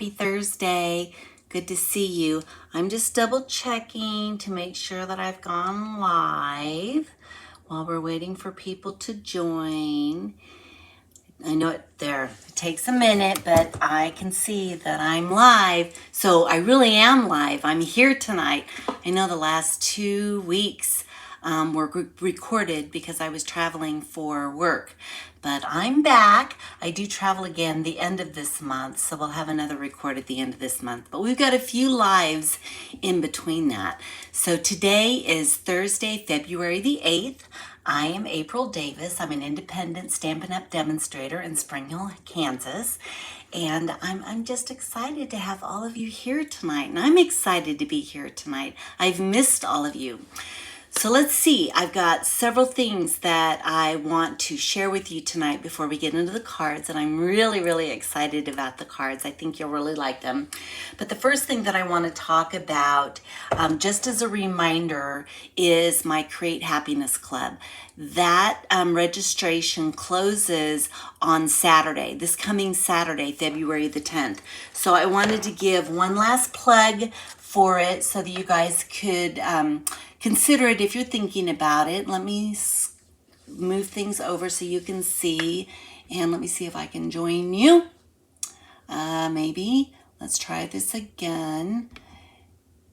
happy Thursday. Good to see you. I'm just double checking to make sure that I've gone live while we're waiting for people to join. I know it takes a minute, but I can see that I'm live. So I really am live. I'm here tonight. I know the last 2 weeks were recorded because I was traveling for work. But I'm back. I do travel again the end of this month, so we'll have another record at the end of this month. But we've got a few lives in between that. So today is Thursday, February the 8th. I am April Davis. I'm an independent Stampin' Up! Demonstrator in Spring Hill, Kansas. And I'm just excited to have all of you here tonight. And I'm excited to be here tonight. I've missed all of you. So let's see, I've got several things that I want to share with you tonight before we get into the cards, and I'm really, really excited about the cards. I think you'll really like them. But the first thing that I want to talk about, just as a reminder, is my Create Happiness Club. That registration closes on Saturday, this coming Saturday, February the 10th. So I wanted to give one last plug for it so that you guys could consider it if you're thinking about it. Let me move things over so you can see, and let me see if I can join you. Maybe. Let's try this again.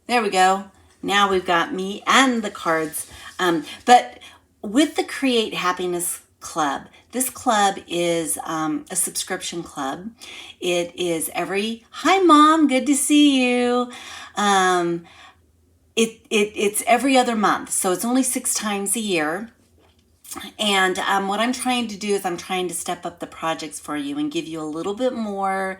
There we go. Now we've got me and the cards. But with the Create Happiness Club, this club is a subscription club. It is hi Mom, good to see you. It's every other month, so it's only 6 times a year. And what I'm trying to do is I'm trying to step up the projects for you and give you a little bit more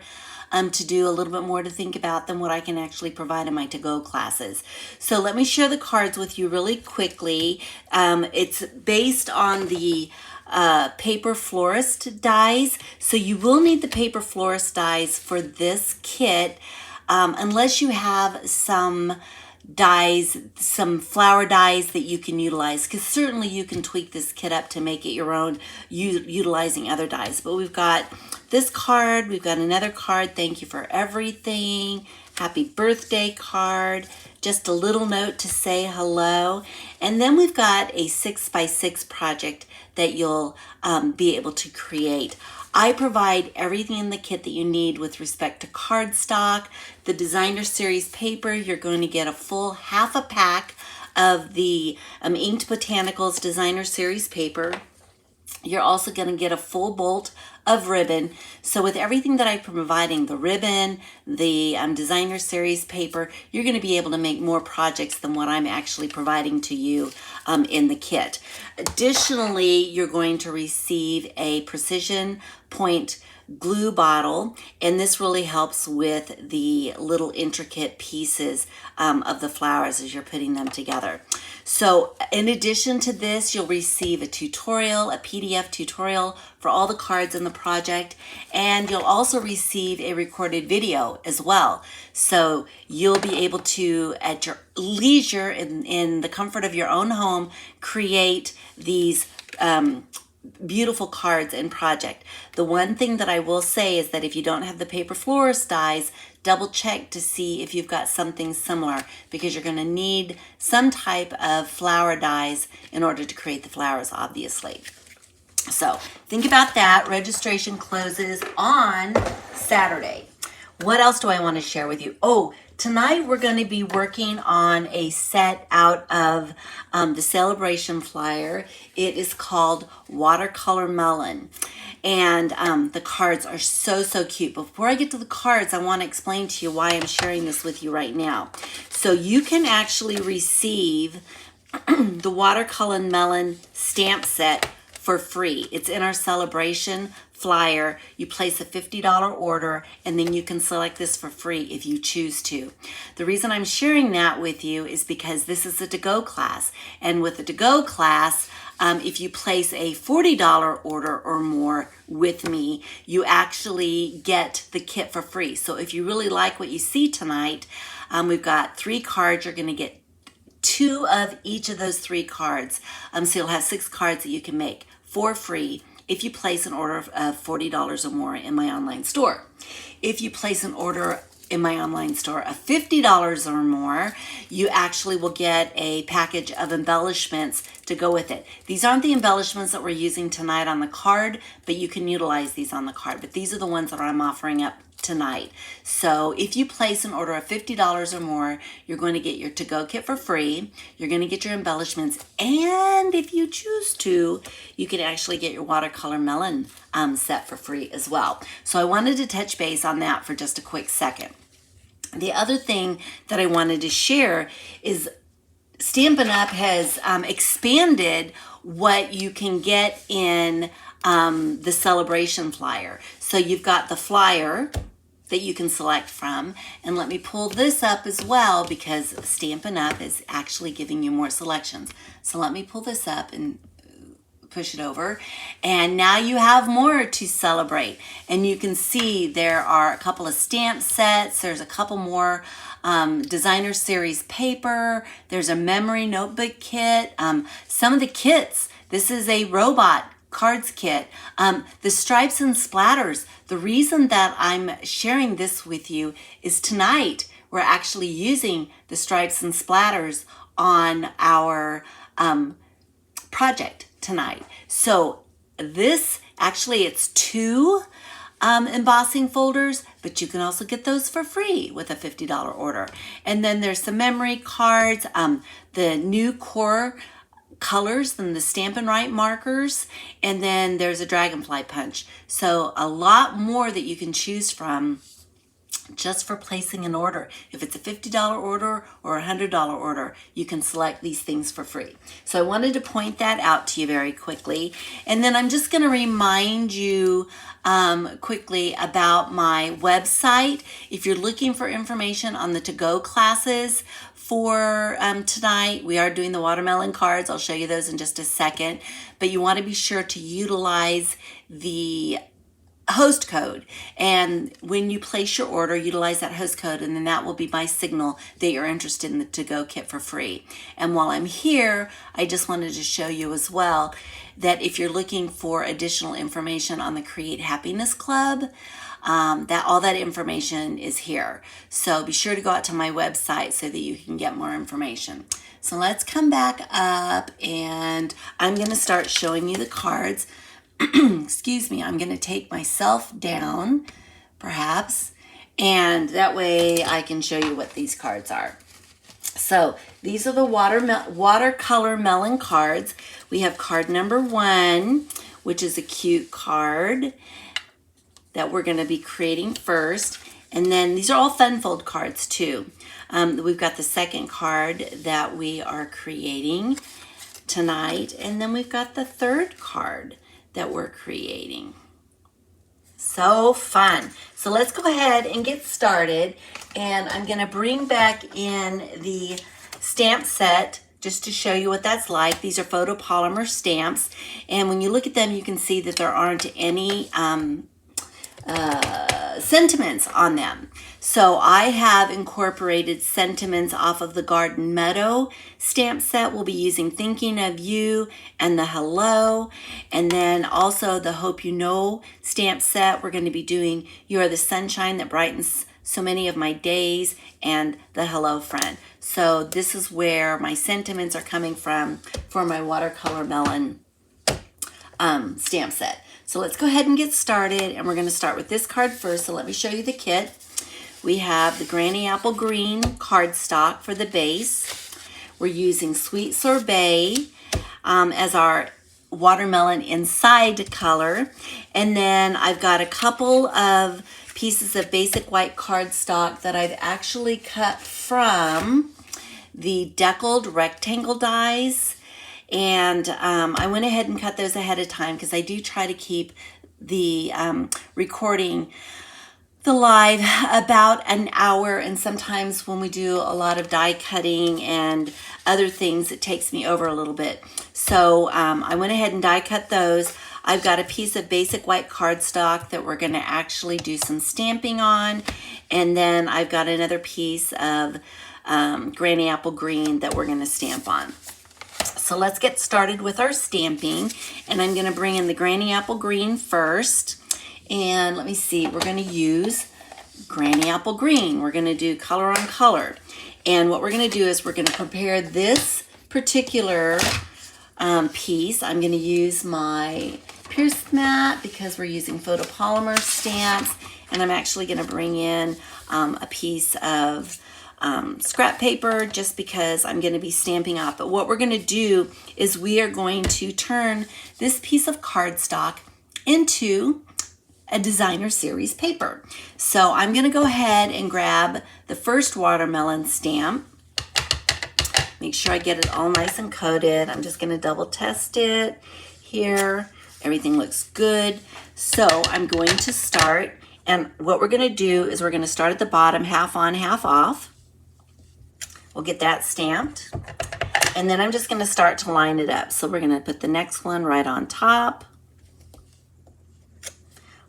to do, a little bit more to think about than what I can actually provide in my to-go classes. So let me share the cards with you really quickly. It's based on the paper florist dies. So you will need the paper florist dies for this kit unless you have some dies, some flower dies that you can utilize, because certainly you can tweak this kit up to make it your own utilizing other dies. But we've got this card, we've got another card, thank you for everything, happy birthday card, just a little note to say hello, and then we've got a 6x6 project that you'll be able to create. I provide everything in the kit that you need with respect to cardstock, the designer series paper. You're going to get a full half a pack of the Inked Botanicals designer series paper. You're also going to get a full bolt of ribbon. So with everything that I'm providing, the ribbon, the designer series paper, you're going to be able to make more projects than what I'm actually providing to you in the kit. Additionally, you're going to receive a precision point glue bottle, and this really helps with the little intricate pieces of the flowers as you're putting them together. So in addition to this, you'll receive a tutorial, a PDF tutorial for all the cards in the project, and you'll also receive a recorded video as well. So you'll be able to, at your leisure, in the comfort of your own home, create these beautiful cards and project. The one thing that I will say is that if you don't have the paper florist dies, double check to see if you've got something similar, because you're going to need some type of flower dies in order to create the flowers, obviously. So think about that. Registration closes on Saturday. What else do I want to share with you? Oh, tonight we're going to be working on a set out of the celebration flyer. It is called Watercolor Melon. And the cards are so cute. But before I get to the cards, I want to explain to you why I'm sharing this with you right now. So you can actually receive the Watercolor Melon stamp set for free. It's in our celebration flyer. You place a $50 order, and then you can select this for free if you choose to. The reason I'm sharing that with you is because this is a to-go class, and with a to-go class, if you place a $40 order or more with me, you actually get the kit for free. So if you really like what you see tonight, we've got 3 cards. You're going to get 2 of each of those 3 cards. So you'll have 6 cards that you can make for free if you place an order of $40 or more in my online store. If you place an order in my online store of $50 or more, you actually will get a package of embellishments to go with it. These aren't the embellishments that we're using tonight on the card, but you can utilize these on the card. But these are the ones that I'm offering up tonight. So if you place an order of $50 or more, you're going to get your to-go kit for free. You're going to get your embellishments, and if you choose to, you can actually get your watercolor melon set for free as well. So I wanted to touch base on that for just a quick second. The other thing that I wanted to share is Stampin' Up! Has expanded what you can get in the celebration flyer. So you've got the flyer that you can select from, and let me pull this up as well because Stampin' Up! Is actually giving you more selections. So let me pull this up and push it over, and now you have more to celebrate. And you can see there are a couple of stamp sets, there's a couple more designer series paper, there's a memory notebook kit, some of the kits. This is a robot cards kit, the stripes and splatters. The reason that I'm sharing this with you is tonight we're actually using the stripes and splatters on our project tonight. So this actually, it's 2 embossing folders, but you can also get those for free with a $50 order. And then there's some memory cards, the new core colors and the Stampin' Right markers, and then there's a dragonfly punch. So a lot more that you can choose from just for placing an order. If it's a $50 order or a $100 order, you can select these things for free. So I wanted to point that out to you very quickly. And then I'm just going to remind you quickly about my website. If you're looking for information on the to-go classes for tonight, we are doing the watermelon cards. I'll show you those in just a second. But you want to be sure to utilize the host code, and when you place your order, utilize that host code, and then that will be my signal that you're interested in the to-go kit for free. And while I'm here, I just wanted to show you as well that if you're looking for additional information on the Create Happiness Club, that all that information is here. So be sure to go out to my website so that you can get more information. So let's come back up, and I'm going to start showing you the cards. Excuse me, I'm going to take myself down, perhaps, and that way I can show you what these cards are. So these are the watercolor melon cards. We have card number 1, which is a cute card that we're going to be creating first. And then these are all fun fold cards too. We've got the second card that we are creating tonight. And then we've got the third card that we're creating. So fun. So let's go ahead and get started. And I'm going to bring back in the stamp set just to show you what that's like. These are photopolymer stamps. And when you look at them, you can see that there aren't any sentiments on them. So I have incorporated sentiments off of the Garden Meadow stamp set. We'll be using Thinking of You and the Hello. And then also the Hope You Know stamp set. We're going to be doing You Are the Sunshine That Brightens So Many of My Days and the Hello Friend. So this is where my sentiments are coming from for my watercolor melon stamp set. So let's go ahead and get started, and we're going to start with this card first. So let me show you the kit. We have the Granny Apple Green cardstock for the base. We're using Sweet Sorbet as our watermelon inside color. And then I've got a couple of pieces of basic white cardstock that I've actually cut from the deckled rectangle dies. And I went ahead and cut those ahead of time because I do try to keep the recording the live about an hour, and sometimes when we do a lot of die cutting and other things, it takes me over a little bit. So I went ahead and die cut those. I've got a piece of basic white cardstock that we're going to actually do some stamping on, and then I've got another piece of Granny Apple Green that we're going to stamp on. So so let's get started with our stamping. And I'm gonna bring in the Granny Apple Green first. And let me see, we're gonna use Granny Apple Green. We're gonna do color on color. And what we're gonna do is we're gonna prepare this particular piece. I'm gonna use my Pierce mat because we're using photopolymer stamps. And I'm actually gonna bring in a piece of scrap paper just because I'm going to be stamping off. But what we're going to do is we are going to turn this piece of cardstock into a designer series paper. So I'm going to go ahead and grab the first watermelon stamp. Make sure I get it all nice and coated. I'm just going to double test it here. Everything looks good. So I'm going to start, and what we're going to do is we're going to start at the bottom, half on, half off. We'll get that stamped. And then I'm just gonna start to line it up. So we're gonna put the next one right on top.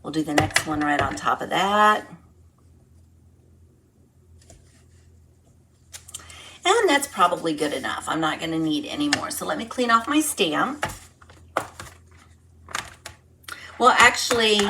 We'll do the next one right on top of that. And that's probably good enough. I'm not gonna need any more. So let me clean off my stamp. Well, actually,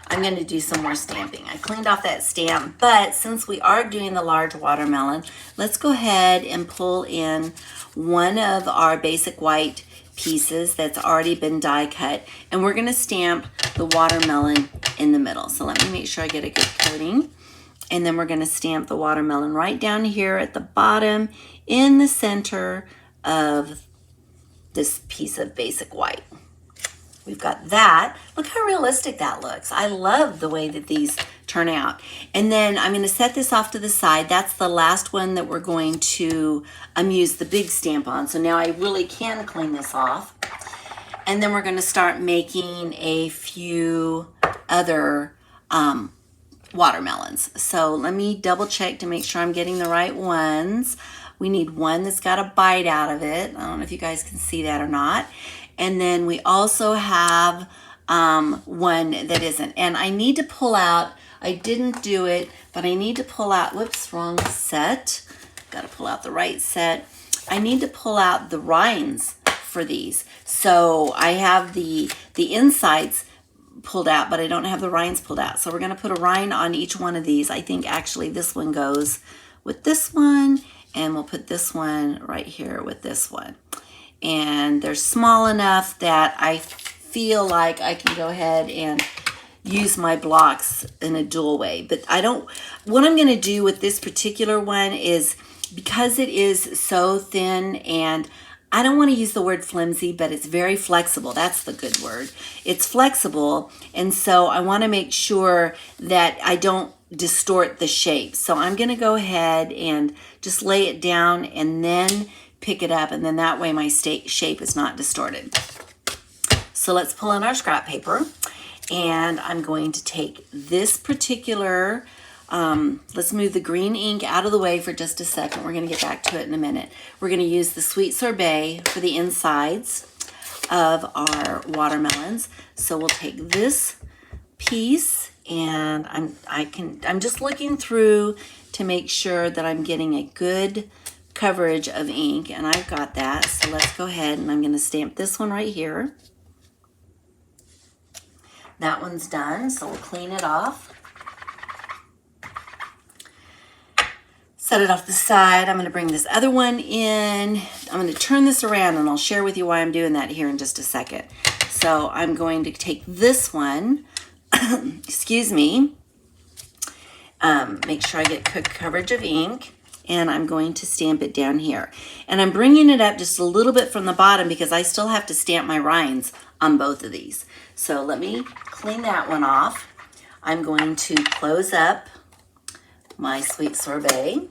I'm going to do some more stamping. I cleaned off that stamp, but since we are doing the large watermelon, let's go ahead and pull in one of our basic white pieces that's already been die cut, and we're going to stamp the watermelon in the middle. So let me make sure I get a good coating, and then we're going to stamp the watermelon right down here at the bottom in the center of this piece of basic white. We've got that. Look how realistic that looks. I love the way that these turn out. And then I'm going to set this off to the side. That's the last one that we're going to use the big stamp on. So now I really can clean this off. And then we're going to start making a few other watermelons. So let me double check to make sure I'm getting the right ones. We need one that's got a bite out of it. I don't know if you guys can see that or not. And then we also have one that isn't. And I need to pull out, I didn't do it, but I need to pull out, whoops, wrong set. Got to pull out the right set. I need to pull out the rinds for these. So I have the insides pulled out, but I don't have the rinds pulled out. So we're going to put a rind on each one of these. I think actually this one goes with this one, and we'll put this one right here with this one. And they're small enough that I feel like I can go ahead and use my blocks in a dual way. But what I'm going to do with this particular one is, because it is so thin, and I don't want to use the word flimsy, but it's very flexible. That's the good word. It's flexible, and so I want to make sure that I don't distort the shape. So I'm going to go ahead and just lay it down and then pick it up, and then that way my shape is not distorted. So let's pull in our scrap paper, and I'm going to take this particular, let's move the green ink out of the way for just a second. We're going to get back to it in a minute. We're going to use the Sweet Sorbet for the insides of our watermelons. So we'll take this piece, and I'm just looking through to make sure that I'm getting a good coverage of ink, and I've got that. So let's go ahead, and I'm going to stamp this one right here. That one's done, so we'll clean it off. Set it off the side. I'm going to bring this other one in. I'm going to turn this around, and I'll share with you why I'm doing that here in just a second. So I'm going to take this one, excuse me, make sure I get good coverage of ink, and I'm going to stamp it down here. And I'm bringing it up just a little bit from the bottom because I still have to stamp my rinds on both of these. So let me clean that one off. I'm going to close up my Sweet Sorbet.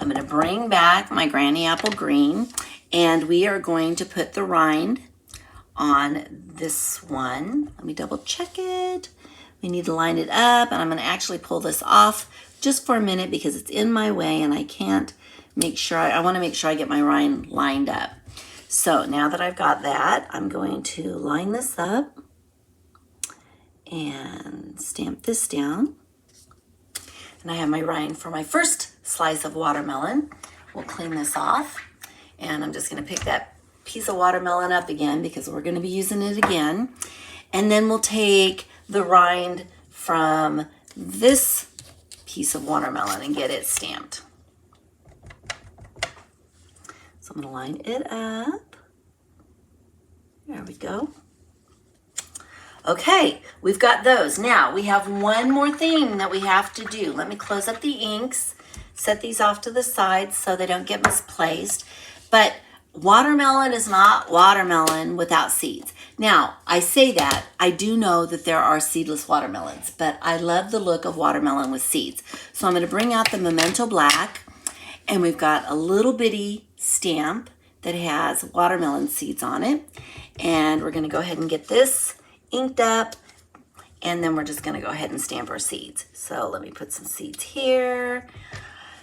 I'm going to bring back my Granny Apple Green, and we are going to put the rind on this one. Let me double check it. We need to line it up, and I'm going to actually pull this off just for a minute because it's in my way, and I can't make sure, I want to make sure I get my rind lined up. So now that I've got that, I'm going to line this up and stamp this down. And I have my rind for my first slice of watermelon. We'll clean this off, and I'm just going to pick that piece of watermelon up again because we're going to be using it again. And then we'll take the rind from this piece of watermelon and get it stamped. So I'm going to line it up. There we go. Okay, we've got those. Now we have one more thing that we have to do. Let me close up the inks, set these off to the side so they don't get misplaced. But watermelon is not watermelon without seeds. Now, I say that, I do know that there are seedless watermelons, but I love the look of watermelon with seeds. So I'm going to bring out the Memento Black, and we've got a little bitty stamp that has watermelon seeds on it. And we're going to go ahead and get this inked up, and then we're just going to go ahead and stamp our seeds. So let me put some seeds here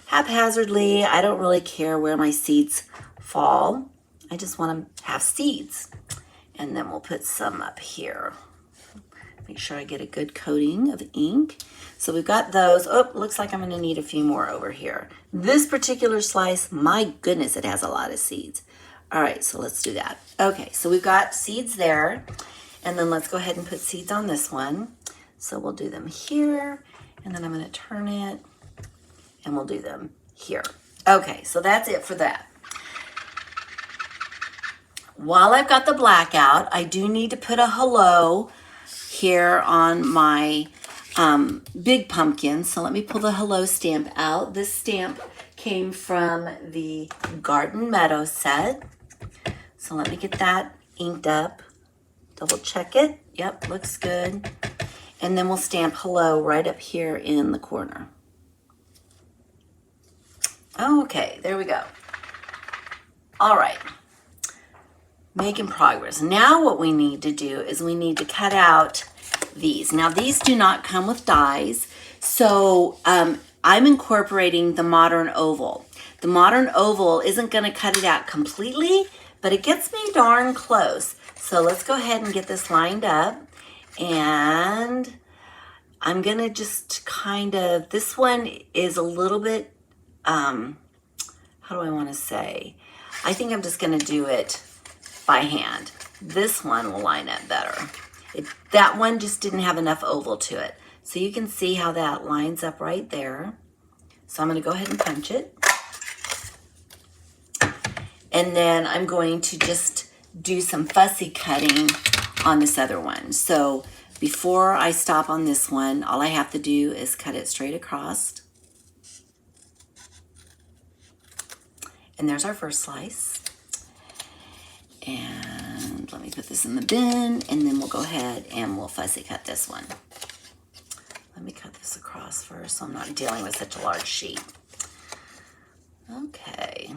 haphazardly. I don't really care where my seeds fall. I just want to have seeds. And then we'll put some up here. Make sure I get a good coating of ink. So we've got those. Oh, looks like I'm going to need a few more over here. This particular slice, my goodness, it has a lot of seeds. All right, so let's do that. Okay, so we've got seeds there. And then let's go ahead and put seeds on this one. So we'll do them here, and then I'm going to turn it, and we'll do them here. Okay, so that's it for that. While I've got the black out, I do need to put a hello here on my big pumpkin. So let me pull the hello stamp out. This stamp came from the Garden Meadow set. So let me get that inked up. Double check it. Yep, looks good. And then we'll stamp hello right up here in the corner. Okay, there we go. All right. Making progress. Now what we need to do is we need to cut out these. Now these do not come with dies, so I'm incorporating the modern oval. The modern oval isn't going to cut it out completely, but it gets me darn close. So let's go ahead and get this lined up, and I'm going to just kind of, this one is a little bit, how do I want to say? I think I'm just going to do it by hand. This one will line up better. That one just didn't have enough oval to it. So you can see how that lines up right there. So I'm going to go ahead and punch it. And then I'm going to just do some fussy cutting on this other one. So before I stop on this one, all I have to do is cut it straight across. And there's our first slice. And let me put this in the bin, and then we'll go ahead and we'll fussy cut this one. Let me cut this across first so I'm not dealing with such a large sheet. Okay.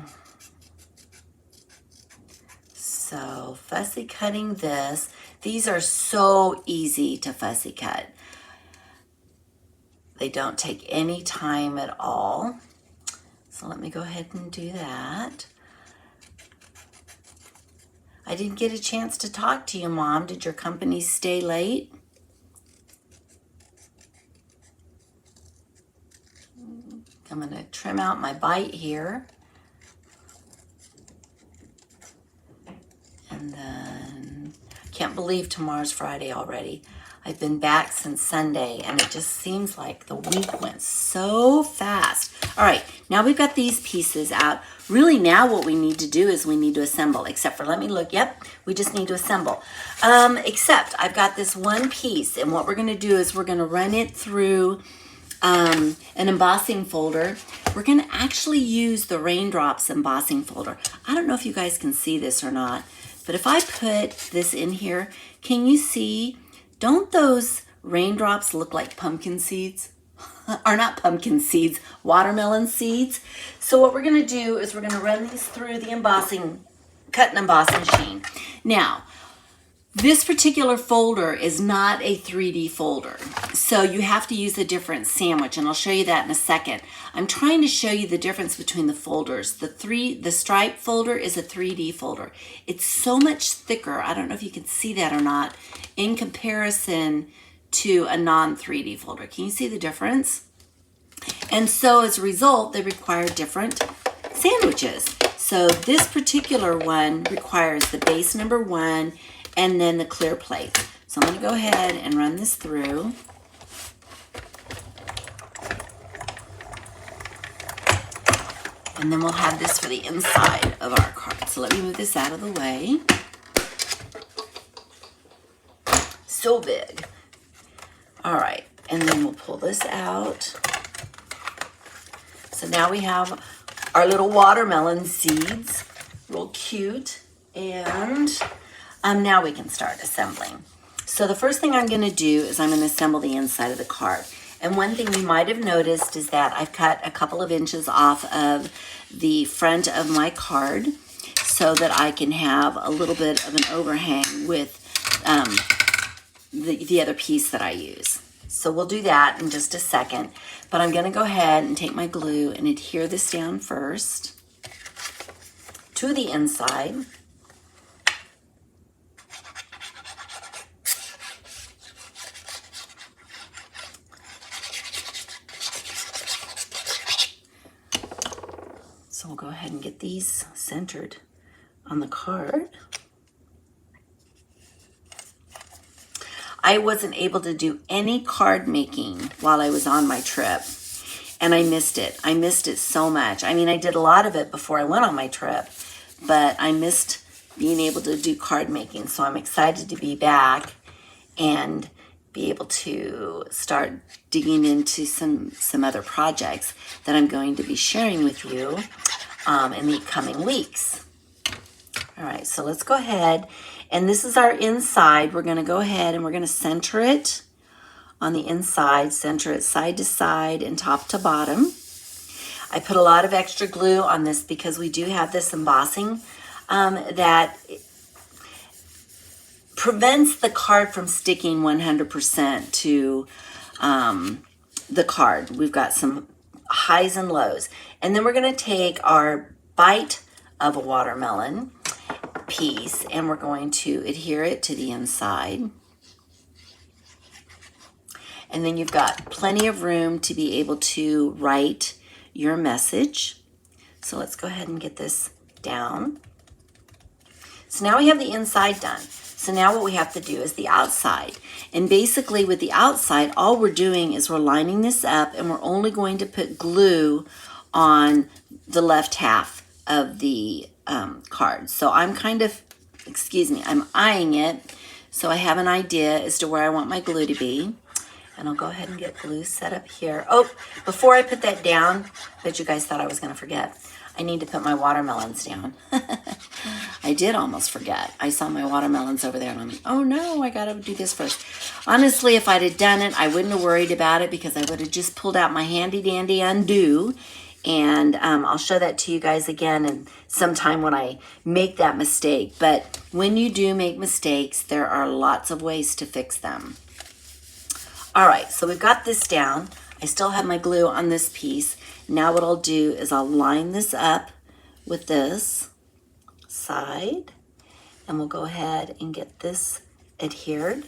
So fussy cutting this. These are so easy to fussy cut. They don't take any time at all. So let me go ahead and do that. I didn't get a chance to talk to you, Mom. Did your company stay late? I'm going to trim out my bite here. And then, can't believe tomorrow's Friday already. I've been back since Sunday, and it just seems like the week went so fast. All right, now we've got these pieces out. Really now what we need to do is we need to assemble, except for, let me look, yep, we just need to assemble. Except I've got this one piece, and what we're gonna do is we're gonna run it through an embossing folder. We're gonna actually use the Raindrops embossing folder. I don't know if you guys can see this or not, but if I put this in here, can you see, don't those raindrops look like pumpkin seeds? Or not pumpkin seeds, watermelon seeds. So what we're going to do is we're going to run these through the embossing, cut and emboss machine. Now, this particular folder is not a 3D folder. So you have to use a different sandwich, and I'll show you that in a second. I'm trying to show you the difference between the folders. The stripe folder is a 3D folder. It's so much thicker, I don't know if you can see that or not, in comparison to a non-3D folder. Can you see the difference? And so as a result, they require different sandwiches. So this particular one requires the base number 1 and then the clear plate. So I'm going to go ahead and run this through. And then we'll have this for the inside of our card. So let me move this out of the way. So big. All right, and then we'll pull this out. So now we have our little watermelon seeds, real cute. And now we can start assembling. So the first thing I'm gonna do is I'm gonna assemble the inside of the card. And one thing you might have noticed is that I've cut a couple of inches off of the front of my card so that I can have a little bit of an overhang with the other piece that I use. So we'll do that in just a second, but I'm gonna go ahead and take my glue and adhere this down first to the inside. So we'll go ahead and get these centered on the card. I wasn't able to do any card making while I was on my trip, and I missed it. I missed it so much. I mean, I did a lot of it before I went on my trip, but I missed being able to do card making. So I'm excited to be back and be able to start digging into some other projects that I'm going to be sharing with you in the coming weeks. All right, so let's go ahead. And this is our inside. We're going to go ahead and we're going to center it on the inside, center it side to side and top to bottom. I put a lot of extra glue on this because we do have this embossing that prevents the card from sticking 100% to the card. We've got some highs and lows. And then we're going to take our bite of a watermelon piece and we're going to adhere it to the inside. And then you've got plenty of room to be able to write your message. So let's go ahead and get this down. So now we have the inside done. So now what we have to do is the outside. And basically with the outside, all we're doing is we're lining this up and we're only going to put glue on the left half of the card. So I'm kind of, I'm eyeing it. So I have an idea as to where I want my glue to be. And I'll go ahead and get glue set up here. Oh, before I put that down, I bet you guys thought I was gonna forget. I need to put my watermelons down. I did almost forget. I saw my watermelons over there and I'm like, oh no, I gotta do this first. Honestly, if I'd have done it, I wouldn't have worried about it because I would have just pulled out my handy dandy undo. And I'll show that to you guys again and sometime when I make that mistake. But when you do make mistakes, there are lots of ways to fix them. All right, so we've got this down. I still have my glue on this piece. Now what I'll do is I'll line this up with this side and we'll go ahead and get this adhered.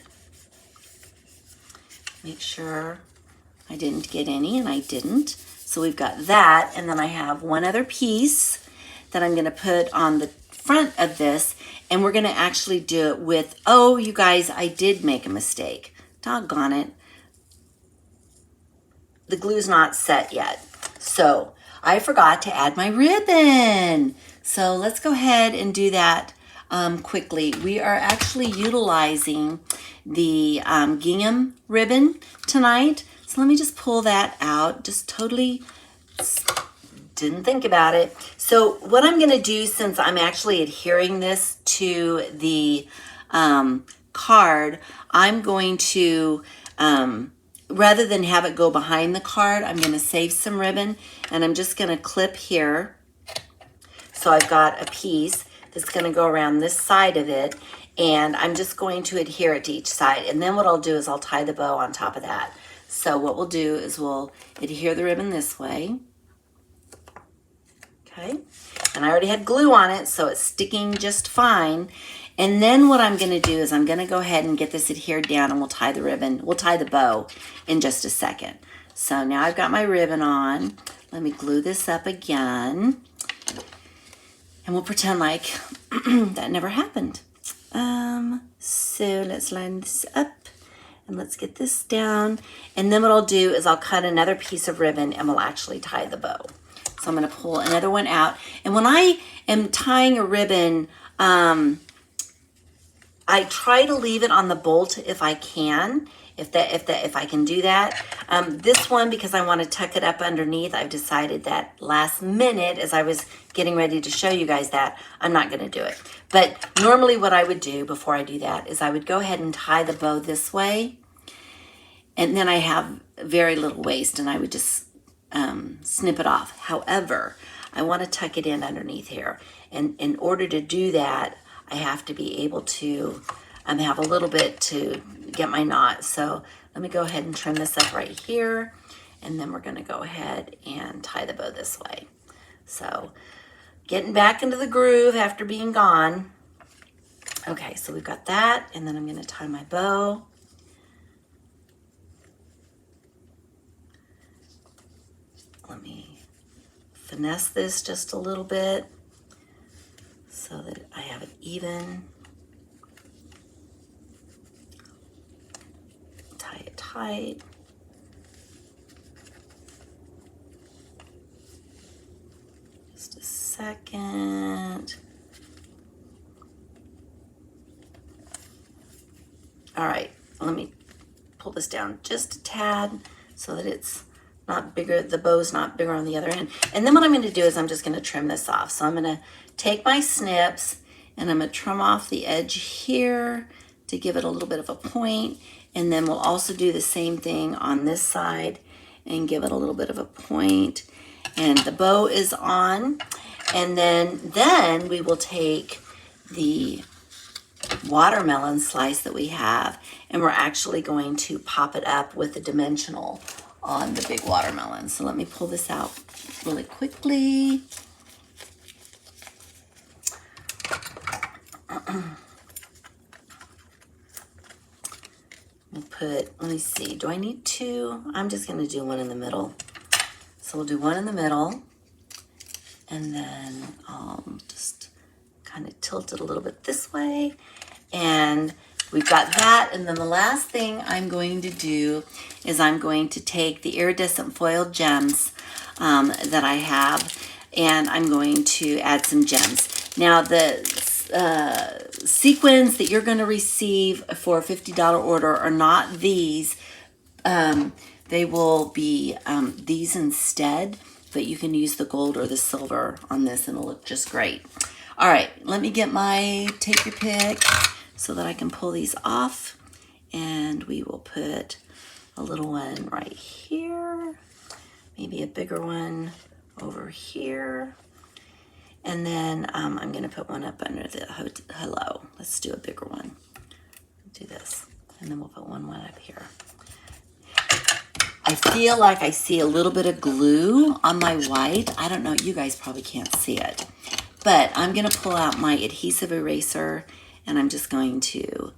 Make sure I didn't get any, and I didn't. So we've got that, and then I have one other piece that I'm gonna put on the front of this, and we're gonna actually do it with, oh, you guys, I did make a mistake. Doggone it. The glue's not set yet. So I forgot to add my ribbon. So let's go ahead and do that quickly. We are actually utilizing the gingham ribbon tonight. So let me just pull that out. Just totally didn't think about it. So what I'm gonna do, since I'm actually adhering this to the card, I'm going to, rather than have it go behind the card, I'm gonna save some ribbon and I'm just gonna clip here. So I've got a piece that's gonna go around this side of it, and I'm just going to adhere it to each side. And then what I'll do is I'll tie the bow on top of that. So what we'll do is we'll adhere the ribbon this way. Okay, and I already had glue on it, so it's sticking just fine. And then what I'm gonna do is I'm gonna go ahead and get this adhered down and we'll tie the ribbon, we'll tie the bow in just a second. So now I've got my ribbon on. Let me glue this up again. And we'll pretend like that never happened. So let's line this up and let's get this down. And then what I'll do is I'll cut another piece of ribbon and we'll actually tie the bow. So I'm gonna pull another one out. And when I am tying a ribbon, I try to leave it on the bolt if I can, if I can do that. This one, because I want to tuck it up underneath, I've decided that last minute, as I was getting ready to show you guys that, I'm not going to do it. But normally what I would do before I do that is I would go ahead and tie the bow this way, and then I have very little waste, and I would just snip it off. However, I want to tuck it in underneath here, and in order to do that, I have to be able to have a little bit to get my knot. So let me go ahead and trim this up right here, and then we're going to go ahead and tie the bow this way. So getting back into the groove after being gone. Okay, so we've got that, and then I'm going to tie my bow. Let me finesse this just a little bit so that I have it even. Tie it tight. Just a second. All right, let me pull this down just a tad so that it's not bigger, the bow's not bigger on the other end. And then what I'm gonna do is I'm just gonna trim this off. So I'm gonna take my snips and I'm gonna trim off the edge here to give it a little bit of a point. And then we'll also do the same thing on this side and give it a little bit of a point. And the bow is on. And then we will take the watermelon slice that we have, and we're actually going to pop it up with the dimensional on the big watermelon. So let me pull this out really quickly. Let me see, do I need two? I'm just gonna do one in the middle. So we'll do one in the middle, and then I'll just kind of tilt it a little bit this way. And we've got that. And then the last thing I'm going to do is I'm going to take the iridescent foiled gems that I have, and I'm going to add some gems. Now the sequins that you're going to receive for a $50 order are not these. They will be these instead, but you can use the gold or the silver on this and it'll look just great. All right, let me get my take your pick so that I can pull these off, and we will put a little one right here, maybe a bigger one over here. And then I'm gonna put one up under the hello. Let's do a bigger one. Do this, and then we'll put one up here. I feel like I see a little bit of glue on my white. I don't know, you guys probably can't see it. But I'm gonna pull out my adhesive eraser, and I'm just going to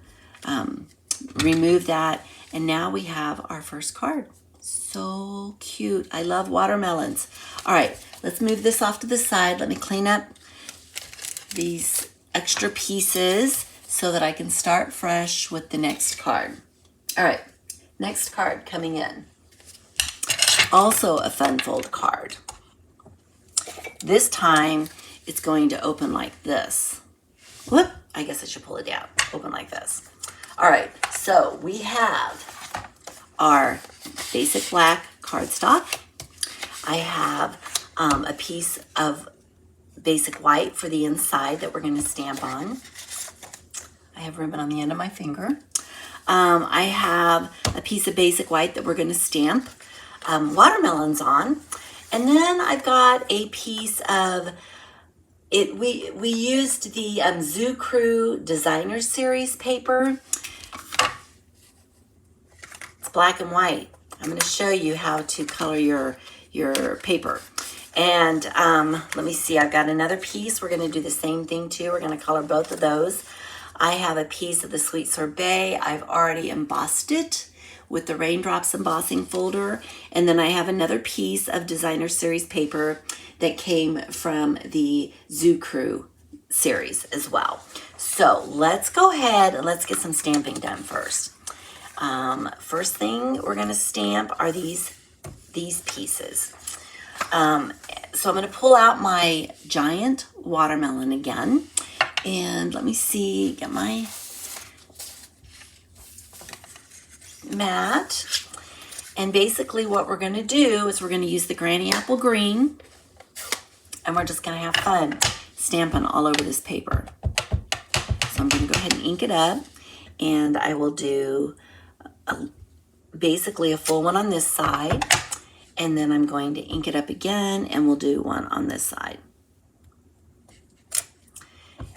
remove that. And now we have our first card. So cute, I love watermelons. All right, let's move this off to the side. Let me clean up these extra pieces so that I can start fresh with the next card. All right, next card coming in. Also a fun fold card. This time it's going to open like this. Whoop, I guess I should pull it down. Open like this. All right, so we have our basic black cardstock. I have a piece of basic white for the inside that we're going to stamp on. I have ribbon on the end of my finger. I have a piece of basic white that we're going to stamp watermelons on. And then I've got a piece of it. We used the Zoo Crew Designer Series paper. It's black and white. I'm going to show you how to color your paper. And let me see, I've got another piece. We're going to do the same thing too. We're going to color both of those. I have a piece of the Sweet Sorbet. I've already embossed it with the Raindrops embossing folder. And then I have another piece of Designer Series paper that came from the Zoo Crew series as well. So let's go ahead and let's get some stamping done first. First thing we're gonna stamp are these pieces. So I'm gonna pull out my giant watermelon again. And let me see, get my mat. And basically what we're gonna do is we're gonna use the Granny Apple Green, and we're just gonna have fun stamping all over this paper. So I'm gonna go ahead and ink it up, and I will do basically a full one on this side, and then I'm going to ink it up again, and we'll do one on this side.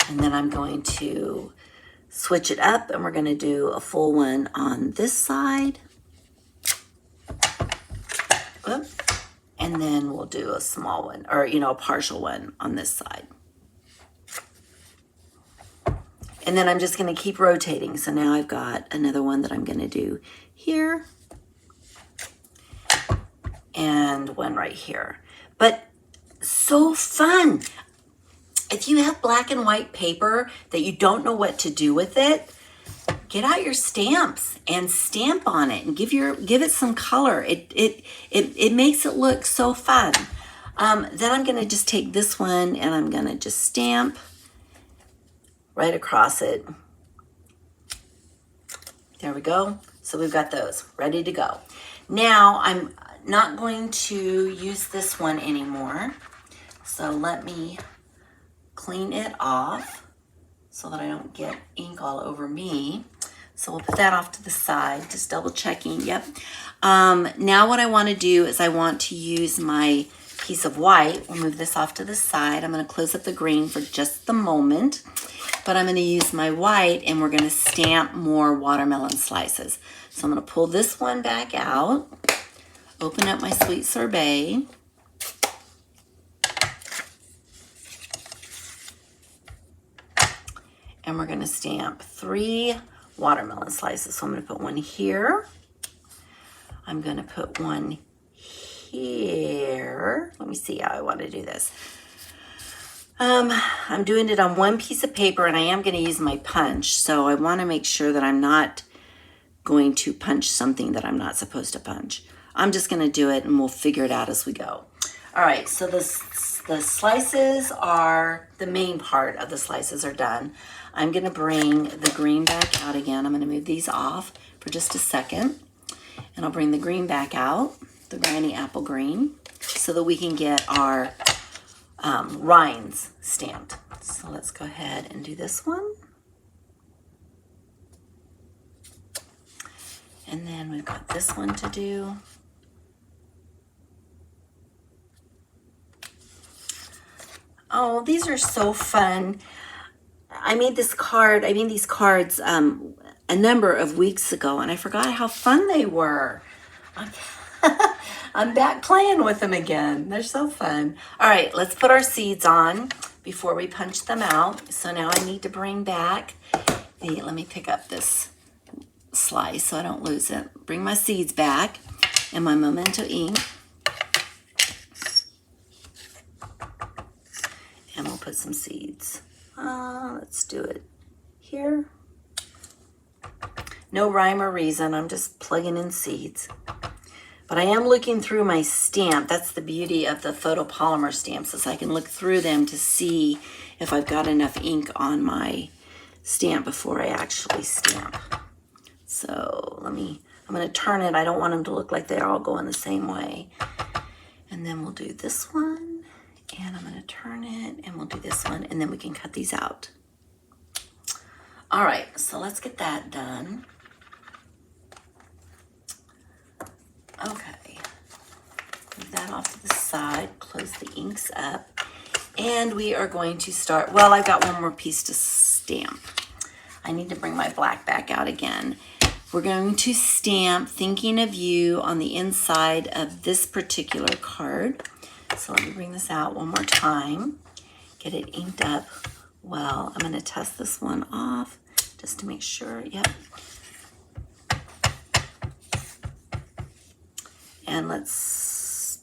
And then I'm going to switch it up, and we're gonna do a full one on this side. Oop. And then we'll do a small one, or a partial one on this side. And then I'm just gonna keep rotating. So now I've got another one that I'm gonna do here, and one right here. But so fun. If you have black and white paper that you don't know what to do with it, get out your stamps and stamp on it and give it some color. It makes it look so fun. Then I'm gonna just take this one and I'm gonna just stamp right across it. There we go. So we've got those ready to go. Now I'm not going to use this one anymore. So let me clean it off so that I don't get ink all over me. So we'll put that off to the side, just double checking. Yep. Now what I want to do is I want to use my piece of white. We'll move this off to the side. I'm going to close up the green for just the moment, but I'm going to use my white and we're going to stamp more watermelon slices. So I'm going to pull this one back out, open up my Sweet Sorbet, and we're gonna stamp 3 watermelon slices. So I'm gonna put one here. I'm gonna put one here. Let me see how I wanna do this. I'm doing it on one piece of paper, and I am gonna use my punch. So I wanna make sure that I'm not going to punch something that I'm not supposed to punch. I'm just gonna do it and we'll figure it out as we go. All right, so the slices are, the main part of the slices are done. I'm gonna bring the green back out again. I'm gonna move these off for just a second, and I'll bring the green back out, the Granny Apple Green, so that we can get our rinds stamped. So let's go ahead and do this one. And then we've got this one to do. Oh, these are so fun. I made these cards a number of weeks ago, and I forgot how fun they were. I'm back playing with them again. They're so fun. All right, let's put our seeds on before we punch them out. So now I need to bring back let me pick up this slice so I don't lose it. Bring my seeds back and my Memento ink. And we'll put some seeds. Let's do it here. No rhyme or reason, I'm just plugging in seeds. But I am looking through my stamp. That's the beauty of the photopolymer stamps, is I can look through them to see if I've got enough ink on my stamp before I actually stamp. So I'm gonna turn it. I don't want them to look like they're all going the same way. And then we'll do this one, and I'm gonna turn it, and we'll do this one, and then we can cut these out. All right, so let's get that done. Okay, move that off to the side, close the inks up, and we are going to start, well, I've got one more piece to stamp. I need to bring my black back out again. We're going to stamp Thinking of You on the inside of this particular card. So let me bring this out one more time, get it inked up well. I'm going to test this one off just to make sure. Yep. And let's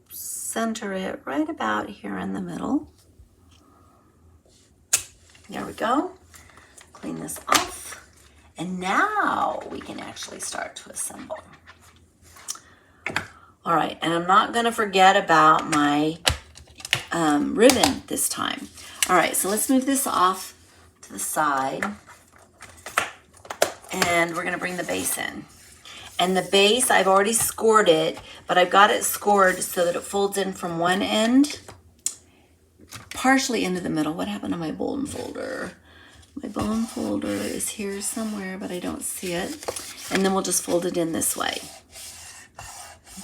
center it right about here in the middle. There we go. Clean this off. And now we can actually start to assemble. All right, and I'm not gonna forget about my ribbon this time. All right, so let's move this off to the side. And we're gonna bring the base in. And the base, I've already scored it, but I've got it scored so that it folds in from one end, partially into the middle. What happened to my bone folder? My bone folder is here somewhere, but I don't see it. And then we'll just fold it in this way.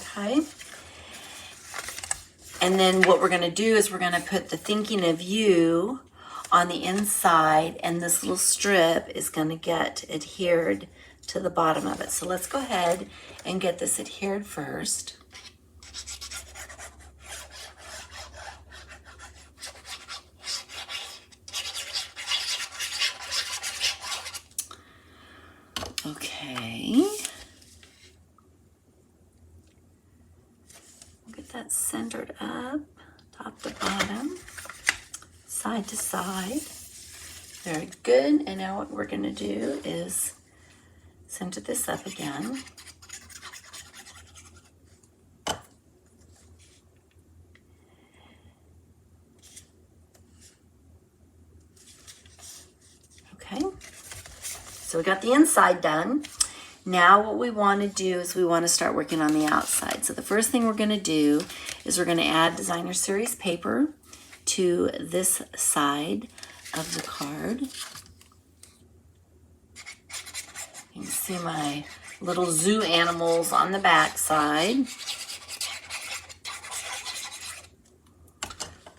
Okay. And then what we're gonna do is we're gonna put the Thinking of You on the inside, and this little strip is gonna get adhered to the bottom of it. So let's go ahead and get this adhered first. Okay. Get that centered up, top to bottom, side to side. Very good. And now what we're gonna do is center this up again. Okay, so we got the inside done. Now what we want to do is we want to start working on the outside. So the first thing we're going to do is we're going to add Designer Series paper to this side of the card. You can see my little zoo animals on the back side.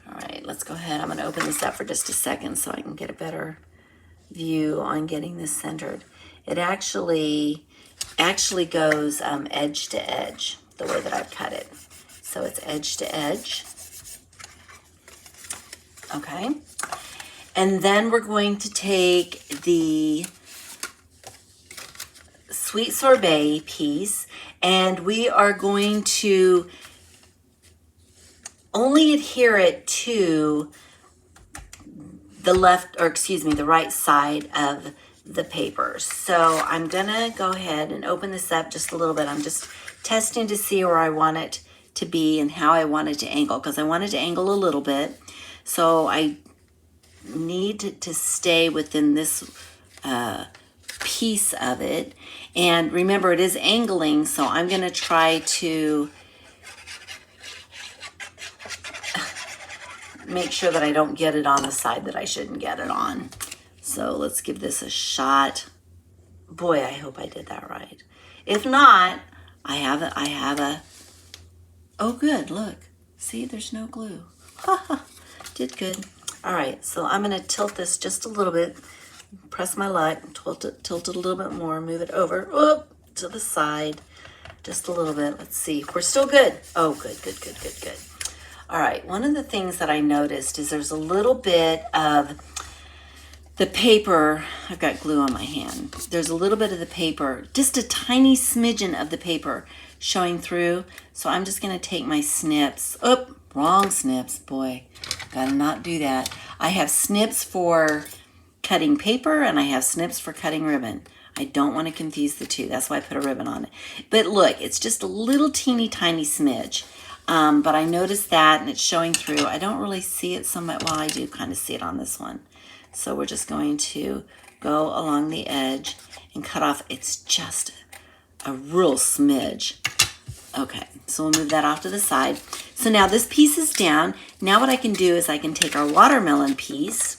All right, let's go ahead. I'm going to open this up for just a second so I can get a better view on getting this centered. It actually goes edge to edge, the way that I've cut it. So it's edge to edge. Okay. And then we're going to take the Sweet Sorbet piece, and we are going to only adhere it to the the right side of the paper. So I'm gonna go ahead and open this up just a little bit. I'm just testing to see where I want it to be and how I want it to angle, because I want it to angle a little bit. So I need to stay within this piece of it. And remember, it is angling, so I'm gonna try to make sure that I don't get it on the side that I shouldn't get it on. So let's give this a shot. Boy, I hope I did that right. If not, I have a, oh good, look. See, there's no glue. Did good. All right, so I'm gonna tilt this just a little bit, press my luck, tilt it a little bit more, move it over, to the side, just a little bit. Let's see, we're still good. Oh, good. All right, one of the things that I noticed is there's a little bit of the paper, I've got glue on my hand. There's a little bit of the paper, just a tiny smidgen of the paper showing through. So I'm just gonna take my snips. Oh, wrong snips, boy, gotta not do that. I have snips for cutting paper and I have snips for cutting ribbon. I don't wanna confuse the two, that's why I put a ribbon on it. But look, it's just a little teeny tiny smidge. But I noticed that and it's showing through. I don't really see it so much, well, I do kind of see it on this one. So we're just going to go along the edge and cut off. It's just a real smidge. Okay, so we'll move that off to the side. So now this piece is down. Now what I can do is I can take our watermelon piece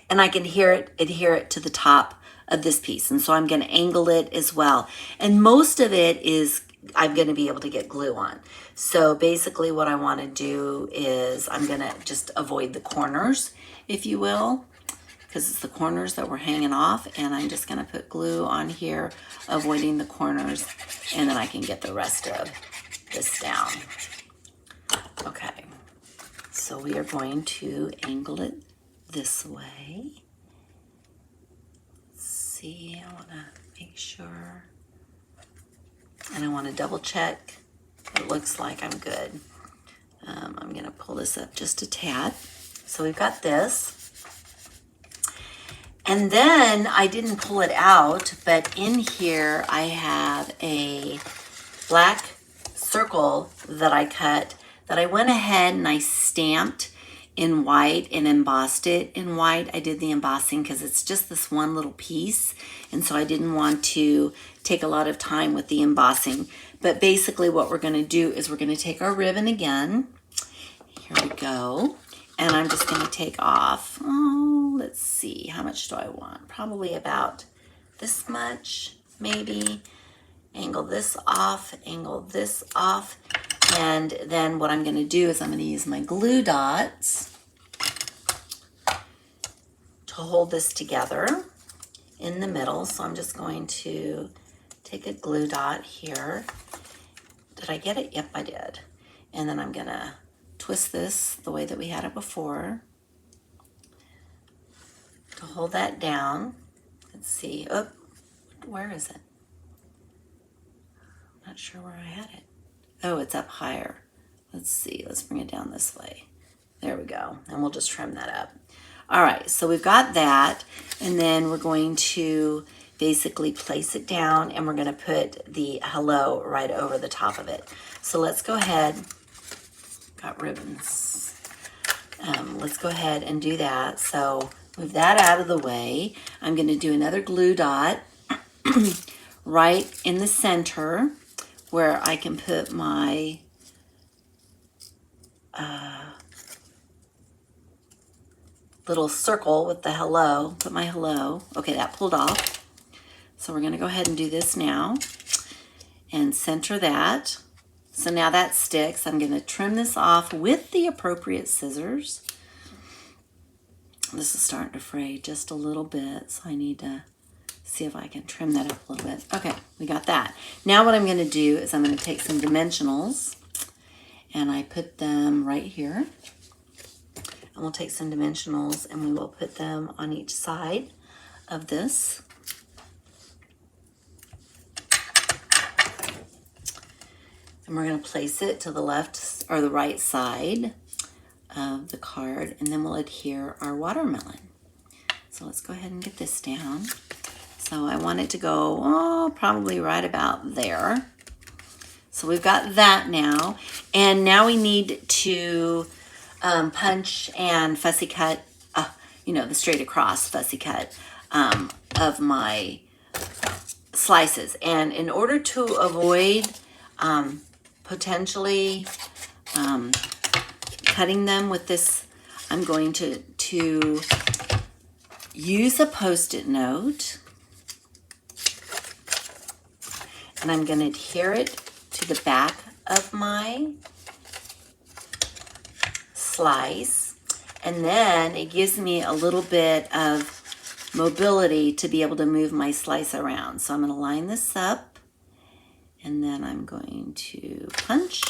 and I can adhere it to the top of this piece. And so I'm gonna angle it as well. And most of it is I'm gonna be able to get glue on. So basically what I wanna do is I'm gonna just avoid the corners, if you will, because it's the corners that we're hanging off, and I'm just gonna put glue on here, avoiding the corners, and then I can get the rest of this down. Okay, so we are going to angle it this way. Let's see, I wanna make sure. and I want to double check. It looks like I'm good. I'm going to pull this up just a tad. So we've got this. And then I didn't pull it out, but in here I have a black circle that I cut that I went ahead and I stamped in white and embossed it in white. I did the embossing because it's just this one little piece, and so I didn't want to take a lot of time with the embossing. But basically what we're going to do is we're going to take our ribbon again. Here we go. And I'm just going to take off, oh, let's see, how much do I want? Probably about this much, maybe. Angle this off, and then what I'm going to do is I'm going to use my glue dots to hold this together in the middle. So I'm just going to take a glue dot here. Did I get it? Yep, I did. And then I'm going to twist this the way that we had it before to hold that down. Let's see. Oh, where is it? Not sure where I had it. Oh, it's up higher. Let's see. Let's bring it down this way. There we go. And we'll just trim that up. All right. So we've got that. And then we're going to basically place it down, and we're going to put the hello right over the top of it. So let's go ahead. Got ribbons. Let's go ahead and do that. So move that out of the way. I'm going to do another glue dot right in the center where I can put my little circle with the hello. Put my hello. Okay, that pulled off. So we're going to go ahead and do this now and center that. So now that sticks. I'm going to trim this off with the appropriate scissors. This is starting to fray just a little bit, so I need to see if I can trim that up a little bit. Okay, we got that. Now what I'm going to do is I'm going to take some dimensionals, and I put them right here. And we'll take some dimensionals and we will put them on each side of this. And we're going to place it to the left or the right side of the card, and then we'll adhere our watermelon. So let's go ahead and get this down. So I want it to go, probably right about there. So we've got that now. And now we need to punch and fussy cut, the straight across fussy cut of my slices. And in order to avoid potentially cutting them with this, I'm going to use a Post-it note, and I'm going to adhere it to the back of my slice, and then it gives me a little bit of mobility to be able to move my slice around. So I'm going to line this up, and then I'm going to punch.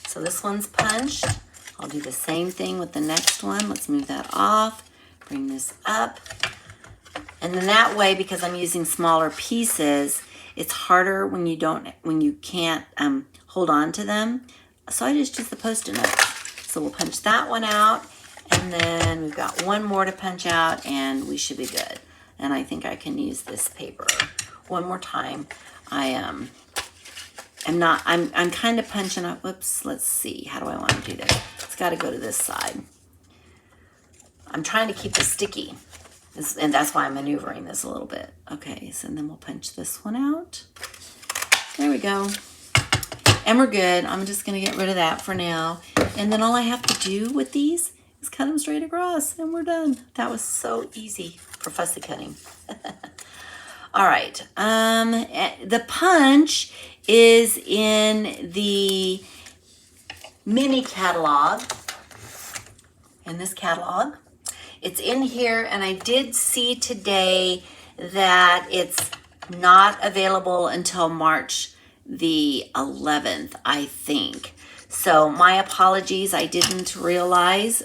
So this one's punched. I'll do the same thing with the next one. Let's move that off, bring this up. And then that way, because I'm using smaller pieces, it's harder when you can't hold on to them. So I just use the Post-it note. So we'll punch that one out, and then we've got one more to punch out, and we should be good. And I think I can use this paper one more time. I'm kind of punching up. Whoops, let's see. How do I want to do this? It's got to go to this side. I'm trying to keep it sticky, and that's why I'm maneuvering this a little bit. Okay, so then we'll punch this one out. There we go. And we're good. I'm just going to get rid of that for now. And then all I have to do with these is cut them straight across, and we're done. That was so easy for fussy cutting. All right. The punch is in the mini catalog. In this catalog. It's in here, and I did see today that it's not available until March the 11th, I think. So my apologies. I didn't realize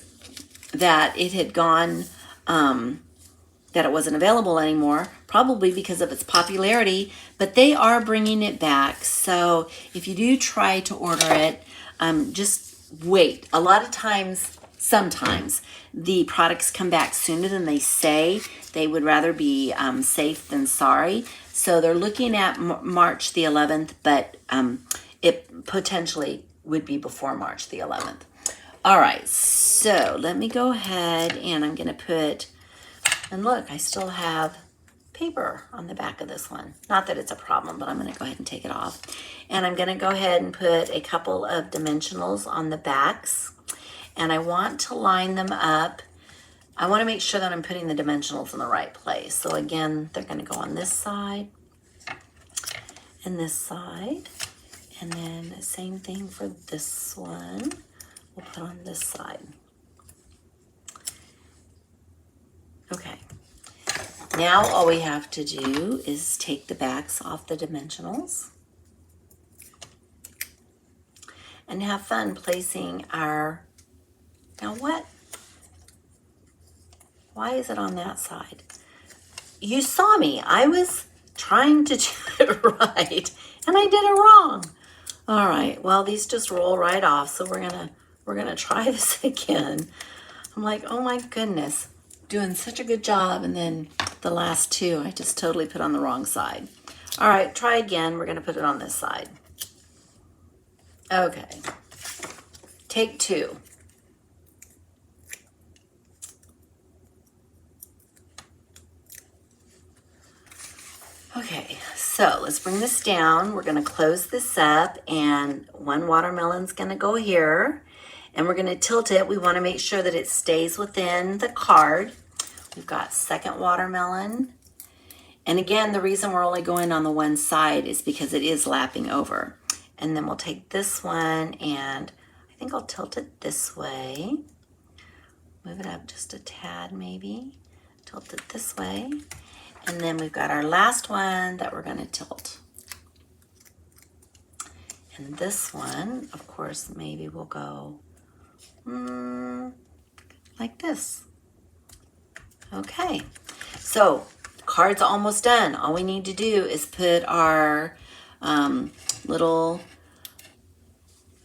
that it had gone, that it wasn't available anymore. probably because of its popularity, but they are bringing it back. So if you do try to order it, just wait. A lot of times, sometimes, the products come back sooner than they say. They would rather be safe than sorry. So they're looking at March the 11th, but it potentially would be before March the 11th. All right, so let me go ahead and I'm gonna put, and look, I still have paper on the back of this one. Not that it's a problem, but I'm gonna go ahead and take it off. And I'm gonna go ahead and put a couple of dimensionals on the backs. And I want to line them up. I wanna make sure that I'm putting the dimensionals in the right place. So again, they're gonna go on this side and this side. And then the same thing for this one. We'll put on this side. Okay. Now all we have to do is take the backs off the dimensionals and have fun placing our, now what? Why is it on that side? You saw me. I was trying to do it right and I did it wrong. All right, well, these just roll right off. So we're gonna try this again. I'm like, oh my goodness, doing such a good job. And then the last two, I just totally put on the wrong side. All right, try again. We're gonna put it on this side. Okay, take two. Okay, so let's bring this down. We're gonna close this up and one watermelon's gonna go here and we're gonna tilt it. We wanna make sure that it stays within the card. We've got second watermelon. And again, the reason we're only going on the one side is because it is lapping over. And then we'll take this one and I think I'll tilt it this way. Move it up just a tad maybe. Tilt it this way. And then we've got our last one that we're gonna tilt. And this one, of course, maybe we'll go like this. Okay, so card's almost done. All we need to do is put our little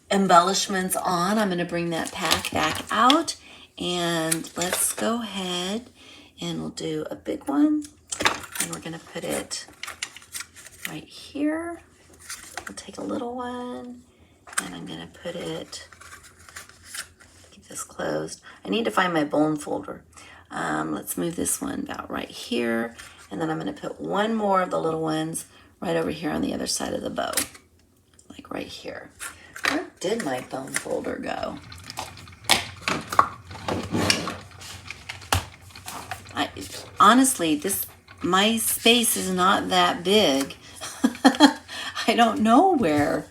embellishments on. I'm gonna bring that pack back out and let's go ahead and we'll do a big one. And we're gonna put it right here. We'll take a little one and I'm gonna put it, keep this closed. I need to find my bone folder. Let's move this one about right here. And then I'm gonna put one more of the little ones right over here on the other side of the bow. Like right here. Where did my bone folder go? Honestly, my space is not that big. I don't know where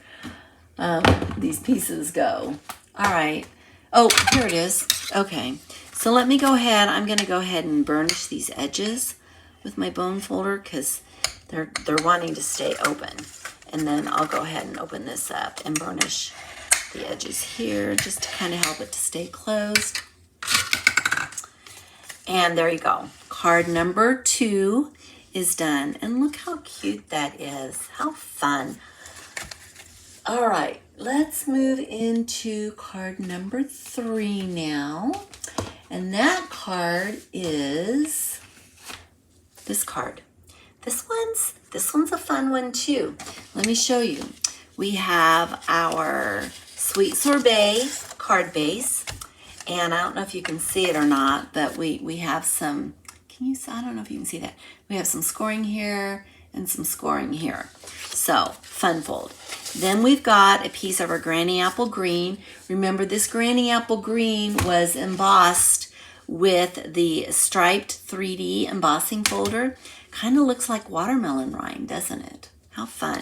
these pieces go. All right. Oh, here it is. Okay. So let me go ahead. I'm going to go ahead and burnish these edges with my bone folder because they're wanting to stay open. And then I'll go ahead and open this up and burnish the edges here just to kind of help it to stay closed. And there you go. Card number 2 is done. And look how cute that is. How fun. All right, let's move into card number 3 now. And that card is this card. This one's a fun one too. Let me show you. We have our Sweet Sorbet card base. And I don't know if you can see it or not, but we have some, I don't know if you can see that. We have some scoring here and some scoring here. So, fun fold. Then we've got a piece of our Granny Apple Green. Remember, this Granny Apple Green was embossed with the striped 3D embossing folder. Kind of looks like watermelon rind, doesn't it? How fun.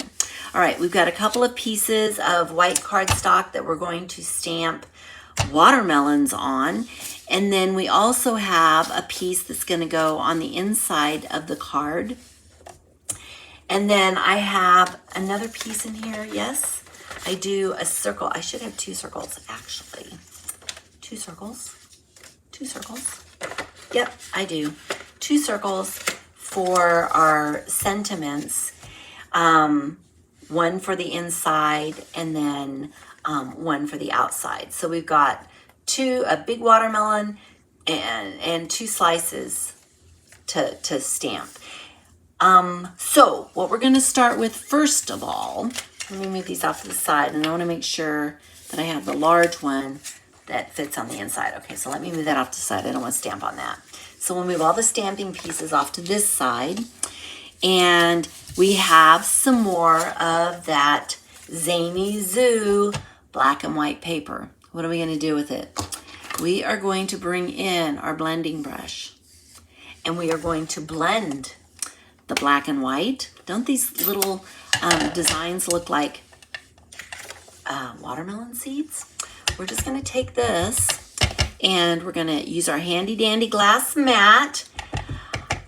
All right, we've got a couple of pieces of white cardstock that we're going to stamp watermelons on. And then we also have a piece that's going to go on the inside of the card. And then I have another piece in here. Yes, I do a circle. I should have 2 circles, actually. 2 circles. 2 circles. Yep, I do. 2 circles for our sentiments, one for the inside and then one for the outside. So we've got a big watermelon and 2 slices to stamp. So what we're going to start with first of all, let me move these off to the side, and I want to make sure that I have the large one that fits on the inside. Okay, so let me move that off to the side. I don't want to stamp on that. So we'll move all the stamping pieces off to this side, and we have some more of that Zany Zoo black and white paper. What are we going to do with it? We are going to bring in our blending brush, and we are going to blend the black and white. Don't these little designs look like watermelon seeds? We're just going to take this and we're going to use our handy dandy glass mat.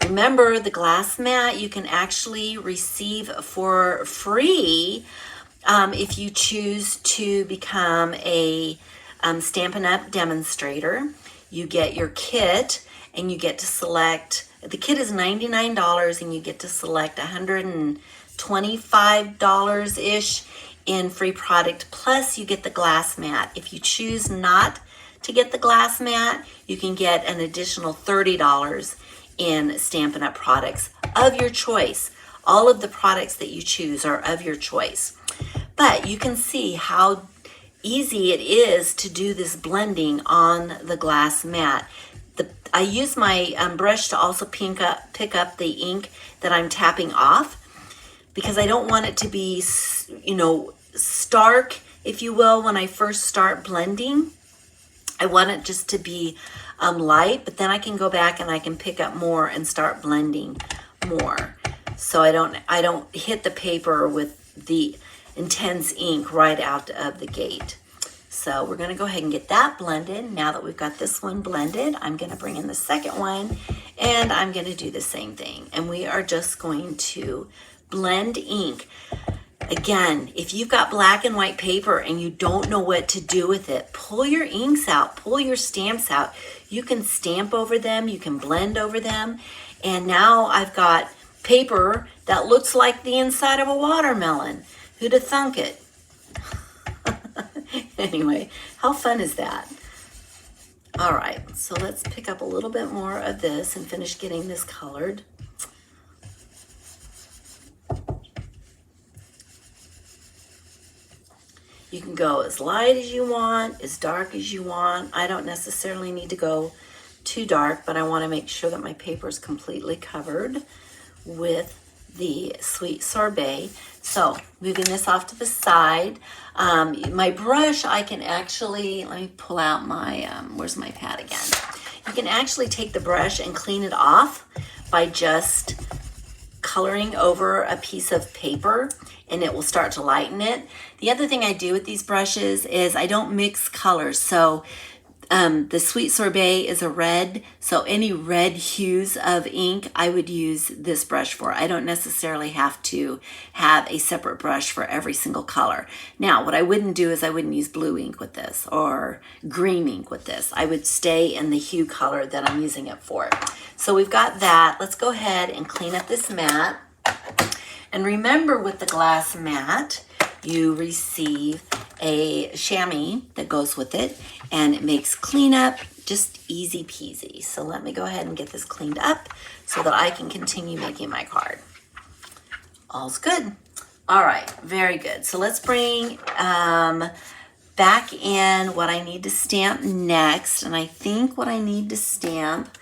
Remember, the glass mat you can actually receive for free if you choose to become a Stampin' Up demonstrator. You get your kit and you get to select, the kit is $99 and you get to select $125-ish in free product, plus you get the glass mat. If you choose not to get the glass mat, you can get an additional $30 in Stampin' Up products of your choice. All of the products that you choose are of your choice. But you can see how easy it is to do this blending on the glass mat. I use my brush to also pick up the ink that I'm tapping off, because I don't want it to be, stark, if you will, when I first start blending. I want it just to be light, but then I can go back and I can pick up more and start blending more. So I don't hit the paper with the intense ink right out of the gate. So we're going to go ahead and get that blended. Now that we've got this one blended, I'm going to bring in the second one and I'm going to do the same thing. And we are just going to blend ink. Again, if you've got black and white paper and you don't know what to do with it, pull your inks out, pull your stamps out. You can stamp over them, you can blend over them. And now I've got paper that looks like the inside of a watermelon. Who'd have thunk it? Anyway, how fun is that? All right, so let's pick up a little bit more of this and finish getting this colored. You can go as light as you want, as dark as you want. I don't necessarily need to go too dark, but I want to make sure that my paper is completely covered with the sweet sorbet. So moving this off to the side, my brush, I can actually, let me pull out my, where's my pad again? You can actually take the brush and clean it off by just coloring over a piece of paper, and it will start to lighten it. The other thing I do with these brushes is I don't mix colors. So the sweet sorbet is a red, so any red hues of ink I would use this brush for. I don't necessarily have to have a separate brush for every single color. Now, what I wouldn't do is I wouldn't use blue ink with this or green ink with this. I would stay in the hue color that I'm using it for. So we've got that. Let's go ahead and clean up this mat. And remember, with the glass mat, you receive a chamois that goes with it, and it makes cleanup just easy peasy. So let me go ahead and get this cleaned up so that I can continue making my card. All's good. All right, very good. So let's bring back in what I need to stamp next. And I think what I need to stamp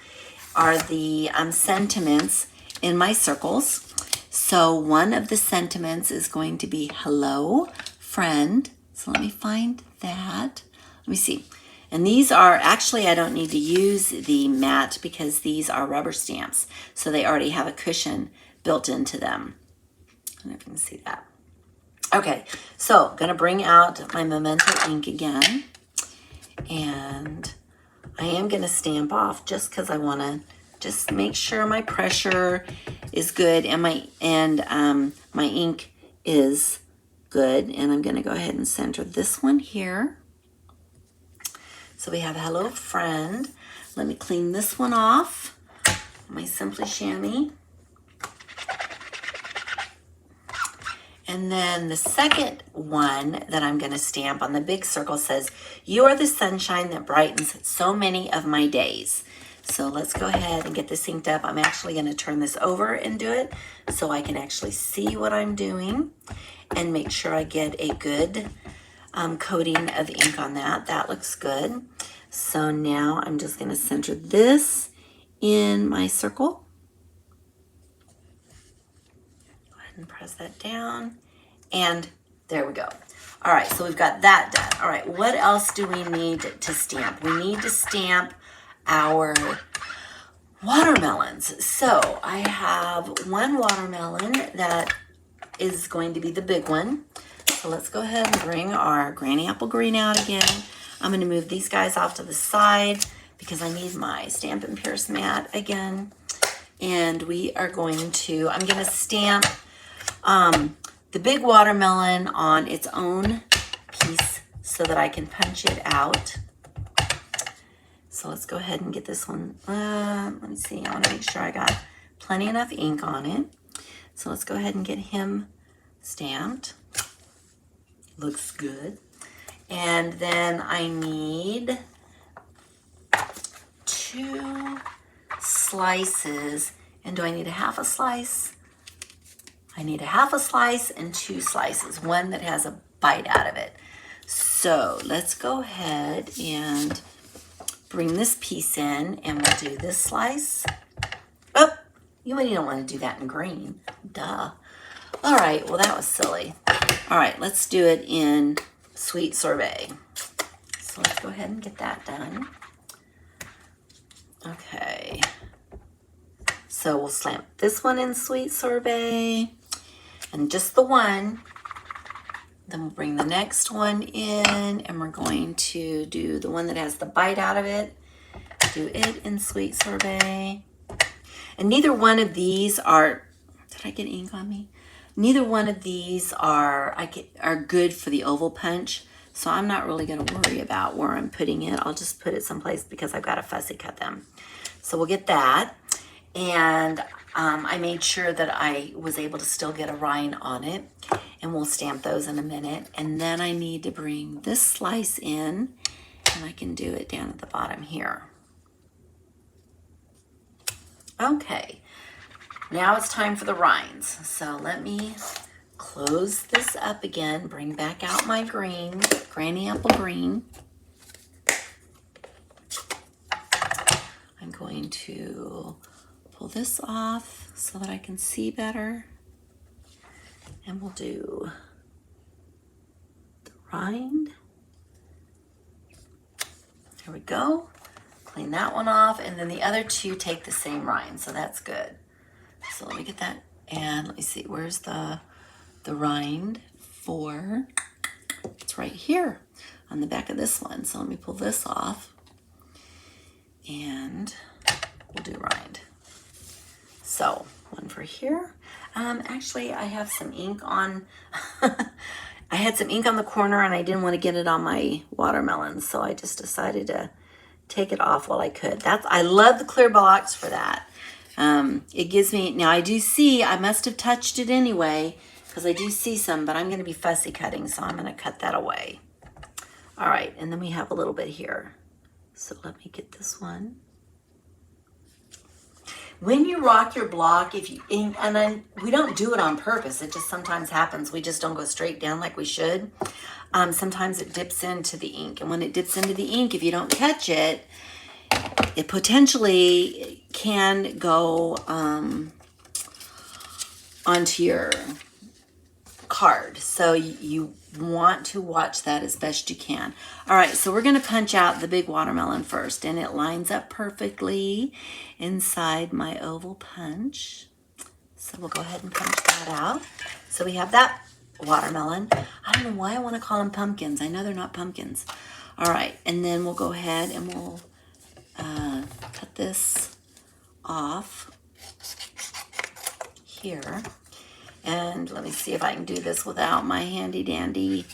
are the sentiments in my circles. So one of the sentiments is going to be hello, friend. So let me find that. Let me see. And these are, actually I don't need to use the mat because these are rubber stamps. So they already have a cushion built into them. I don't know if you can see that. Okay, so I'm going to bring out my Memento ink again. And I am going to stamp off just because I want to just make sure my pressure is good and my ink is good. And I'm going to go ahead and center this one here. So we have hello friend. Let me clean this one off. My Simply Chamois. And then the second one that I'm going to stamp on the big circle says, "You are the sunshine that brightens so many of my days." So let's go ahead and get this inked up. I'm actually going to turn this over and do it so I can actually see what I'm doing and make sure I get a good coating of ink on that. That looks good. So now I'm just going to center this in my circle. Go ahead and press that down. And there we go. All right, so we've got that done. All right, what else do we need to stamp? We need to stamp our watermelons. So I have one watermelon that is going to be the big one. So let's go ahead and bring our Granny Apple Green out again. I'm going to move these guys off to the side because I need my Stampin' Pierce mat again. And we are going to, I'm going to stamp the big watermelon on its own piece so that I can punch it out. So let's go ahead and get this one. Let me see. I want to make sure I got plenty enough ink on it. So let's go ahead and get him stamped. Looks good. And then I need 2 slices. And do I need a half a slice? I need a half a slice and 2 slices. One that has a bite out of it. So let's go ahead and bring this piece in, and we'll do this slice. Oh, you don't want to do that in green. Duh. All right, well, that was silly. All right, let's do it in Sweet Sorbet. So let's go ahead and get that done. Okay. So we'll stamp this one in Sweet Sorbet, and just the one. Then we'll bring the next one in, and we're going to do the one that has the bite out of it. Do it in Sweet Sorbet. And neither one of these are, did I get ink on me? Neither one of these are good for the oval punch. So I'm not really going to worry about where I'm putting it. I'll just put it someplace because I've got to fussy cut them. So we'll get that. And I made sure that I was able to still get a rind on it. And we'll stamp those in a minute. And then I need to bring this slice in, and I can do it down at the bottom here. Okay, now it's time for the rinds. So let me close this up again, bring back out my green, Granny Apple Green. I'm going to pull this off so that I can see better. And we'll do the rind. There we go. Clean that one off. And then the other 2 take the same rind. So that's good. So let me get that. And let me see. Where's the rind for? It's right here on the back of this one. So let me pull this off. And we'll do rind. So one for here. Actually, I have some ink on, I had some ink on the corner and I didn't want to get it on my watermelon. So I just decided to take it off while I could. I love the clear box for that. It gives me, now I do see, I must have touched it anyway because I do see some, but I'm going to be fussy cutting. So I'm going to cut that away. All right. And then we have a little bit here. So let me get this one. When you rock your block, we don't do it on purpose. It just sometimes happens. We just don't go straight down like we should. Sometimes it dips into the ink. And when it dips into the ink, if you don't catch it, it potentially can go onto your card. So you want to watch that as best you can. All right, so we're going to punch out the big watermelon first, and it lines up perfectly inside my oval punch. So we'll go ahead and punch that out. So we have that watermelon. I don't know why I want to call them pumpkins. I know they're not pumpkins. All right, and then we'll go ahead and we'll cut this off here. And let me see if I can do this without my handy dandy.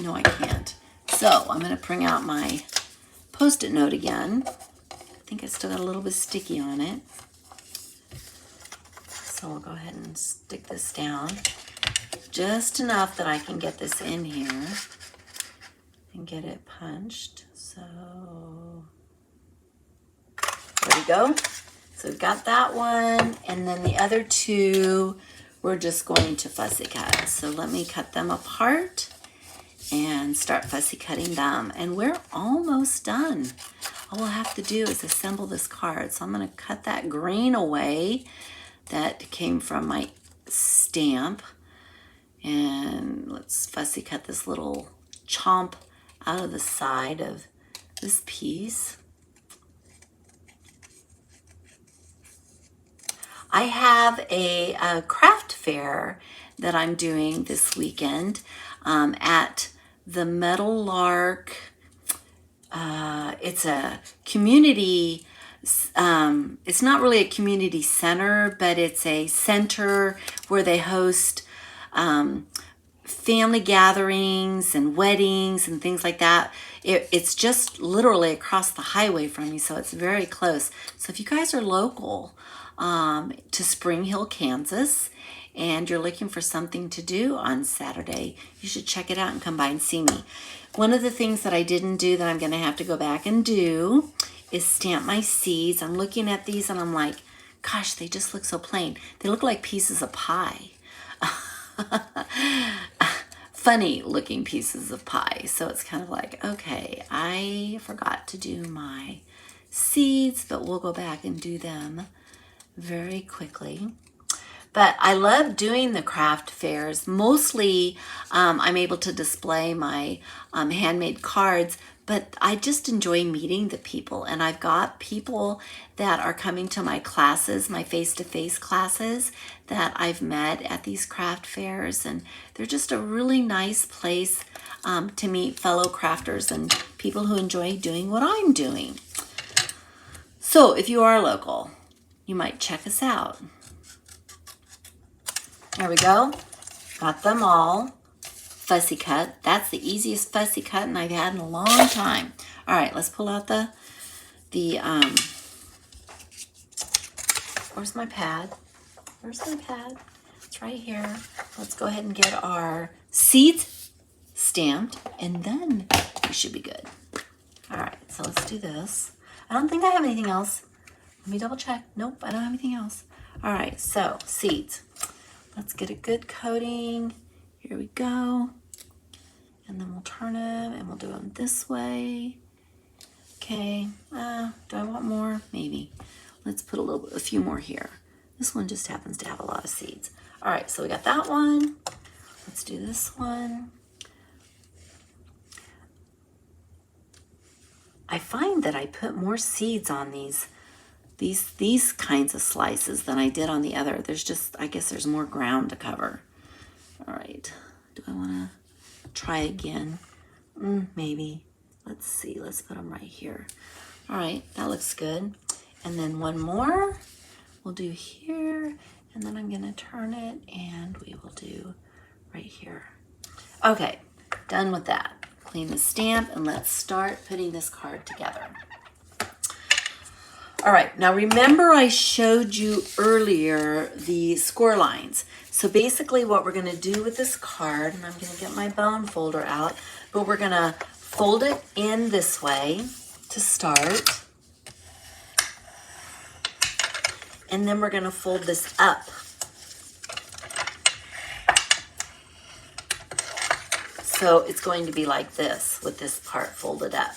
No, I can't. So I'm going to bring out my Post-it note again. I think it's still got a little bit sticky on it. So we'll go ahead and stick this down. just enough that I can get this in here and get it punched. So there we go. So we've got that one, and then the other two we're just going to fussy cut. So let me cut them apart and start fussy cutting them. And we're almost done. All we'll have to do is assemble this card. So I'm going to cut that green away that came from my stamp. And let's fussy cut this little chomp out of the side of this piece. I have a craft fair that I'm doing this weekend at the Metal Lark. It's a community, it's not really a community center, but it's a center where they host family gatherings and weddings and things like that. It's just literally across the highway from me, so it's very close. So if you guys are local to Spring Hill, Kansas, and you're looking for something to do on Saturday, you should check it out and come by and see me. One of the things that I didn't do that I'm going to have to go back and do is stamp my seeds. I'm looking at these and I'm like, gosh, they just look so plain. They look like pieces of pie. Funny looking pieces of pie. So it's kind of like, okay, I forgot to do my seeds, but we'll go back and do them very quickly. But I love doing the craft fairs. Mostly I'm able to display my handmade cards, but I just enjoy meeting the people. And I've got people that are coming to my classes, my face-to-face classes, that I've met at these craft fairs. And they're just a really nice place to meet fellow crafters and people who enjoy doing what I'm doing. So if you are local, you might check us out. There we go. Got them all fussy cut. That's the easiest fussy cutting I've had in a long time. All right, let's pull out the where's my pad? Where's my pad? It's right here. Let's go ahead and get our seeds stamped, and then we should be good. All right, so let's do this. I don't think I have anything else. Let me double check. Nope, I don't have anything else. All right, so seeds. Let's get a good coating. Here we go. And then we'll turn them and we'll do them this way. Okay, do I want more? Maybe. Let's put a few more here. This one just happens to have a lot of seeds. All right, so we got that one. Let's do this one. I find that I put more seeds on these kinds of slices than I did on the other. There's just, I guess there's more ground to cover. All right, do I want to try again? Maybe. Let's see, let's put them right here. All right, that looks good. And then one more we'll do here, and then I'm gonna turn it and we will do right here. Okay, done with that. Clean the stamp and let's start putting this card together. All right, now remember I showed you earlier the score lines. So basically what we're gonna do with this card, and I'm gonna get my bone folder out, but we're gonna fold it in this way to start. And then we're gonna fold this up. So it's going to be like this with this part folded up.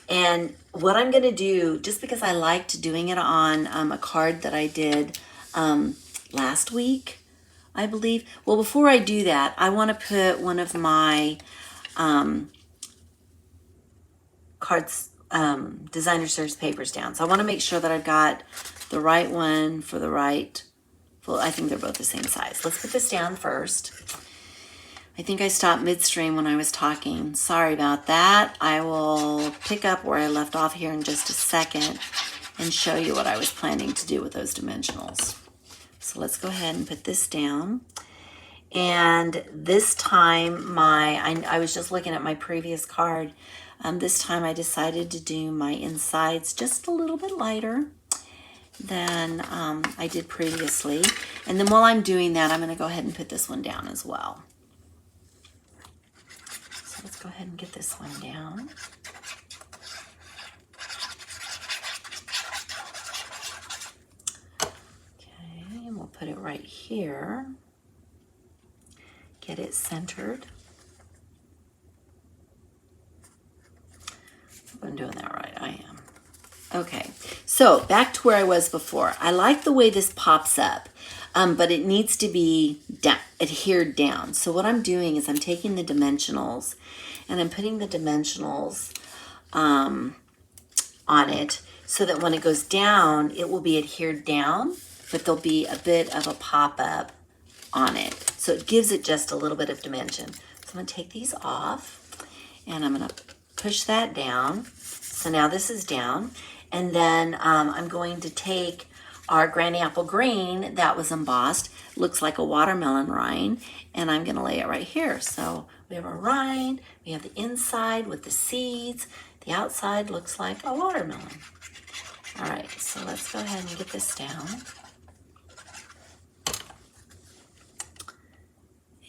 And what I'm going to do, just because I liked doing it on a card that I did last week, I believe. Well, before I do that, I want to put one of my cards, designer series papers down. So I want to make sure that I've got the right one for the right, well, I think they're both the same size. Let's put this down first. I think I stopped midstream when I was talking. Sorry about that. I will pick up where I left off here in just a second and show you what I was planning to do with those dimensionals. So let's go ahead and put this down. And this time I was just looking at my previous card. This time I decided to do my insides just a little bit lighter. than I did previously. And then while I'm doing that, I'm going to go ahead and put this one down as well. So let's go ahead and get this one down. Okay, and we'll put it right here. Get it centered. Hope I'm doing that right. I am. Okay, so back to where I was before. I like the way this pops up, but it needs to be adhered down. So what I'm doing is I'm taking the dimensionals and I'm putting the dimensionals on it so that when it goes down, it will be adhered down, but there'll be a bit of a pop-up on it. So it gives it just a little bit of dimension. So I'm going to take these off and I'm going to push that down. So now this is down. And then I'm going to take our Granny Apple Green that was embossed. Looks like a watermelon rind. And I'm going to lay it right here. So we have a rind. We have the inside with the seeds. The outside looks like a watermelon. All right, so let's go ahead and get this down.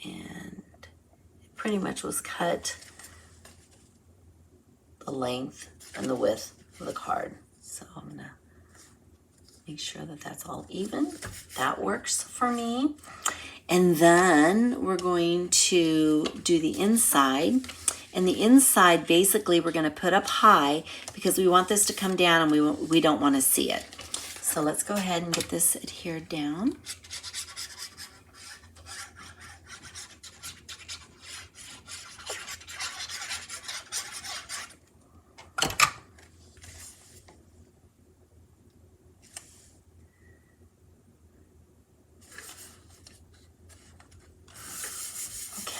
And it pretty much was cut the length and the width of the card. So I'm gonna make sure that that's all even. That works for me. And then we're going to do the inside. And the inside, basically, we're gonna put up high because we want this to come down and we don't wanna see it. So let's go ahead and get this adhered down.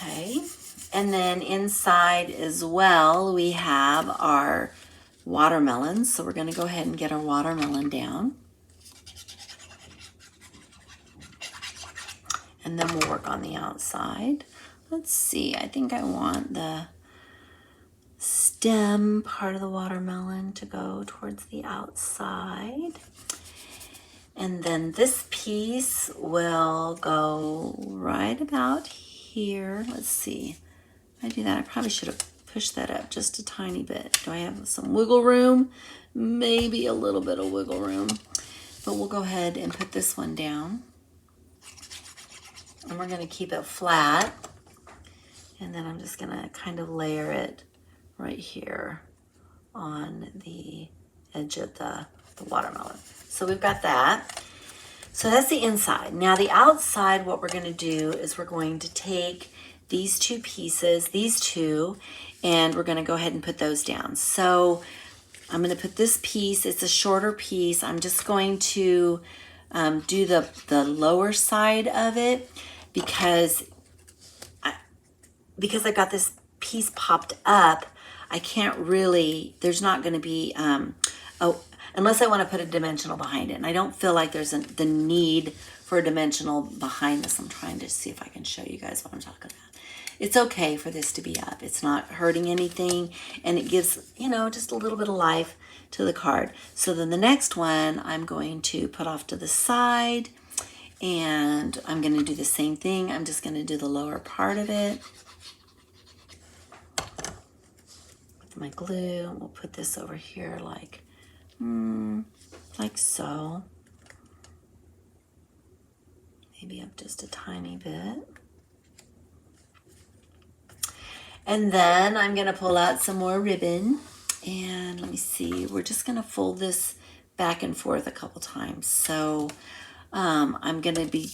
Okay, and then inside as well, we have our watermelons. So we're going to go ahead and get our watermelon down. And then we'll work on the outside. Let's see, I think I want the stem part of the watermelon to go towards the outside. And then this piece will go right about here. Let's see. If I do that, I probably should have pushed that up just a tiny bit. Do I have some wiggle room? Maybe a little bit of wiggle room. But we'll go ahead and put this one down. And we're going to keep it flat. And then I'm just going to kind of layer it right here on the edge of the watermelon. So we've got that. So that's the inside. Now the outside, what we're going to do is we're going to take these two pieces, these two, and we're going to go ahead and put those down. So I'm going to put this piece, it's a shorter piece. I'm just going to do the lower side of it because I got this piece popped up. I can't really, there's not going to be, unless I want to put a dimensional behind it. And I don't feel like there's the need for a dimensional behind this. I'm trying to see if I can show you guys what I'm talking about. It's okay for this to be up. It's not hurting anything. And it gives, you know, just a little bit of life to the card. So then the next one I'm going to put off to the side. And I'm going to do the same thing. I'm just going to do the lower part of it. With my glue, we'll put this over here like so. Maybe up just a tiny bit. And then I'm going to pull out some more ribbon. And let me see, we're just going to fold this back and forth a couple times. So I'm going to be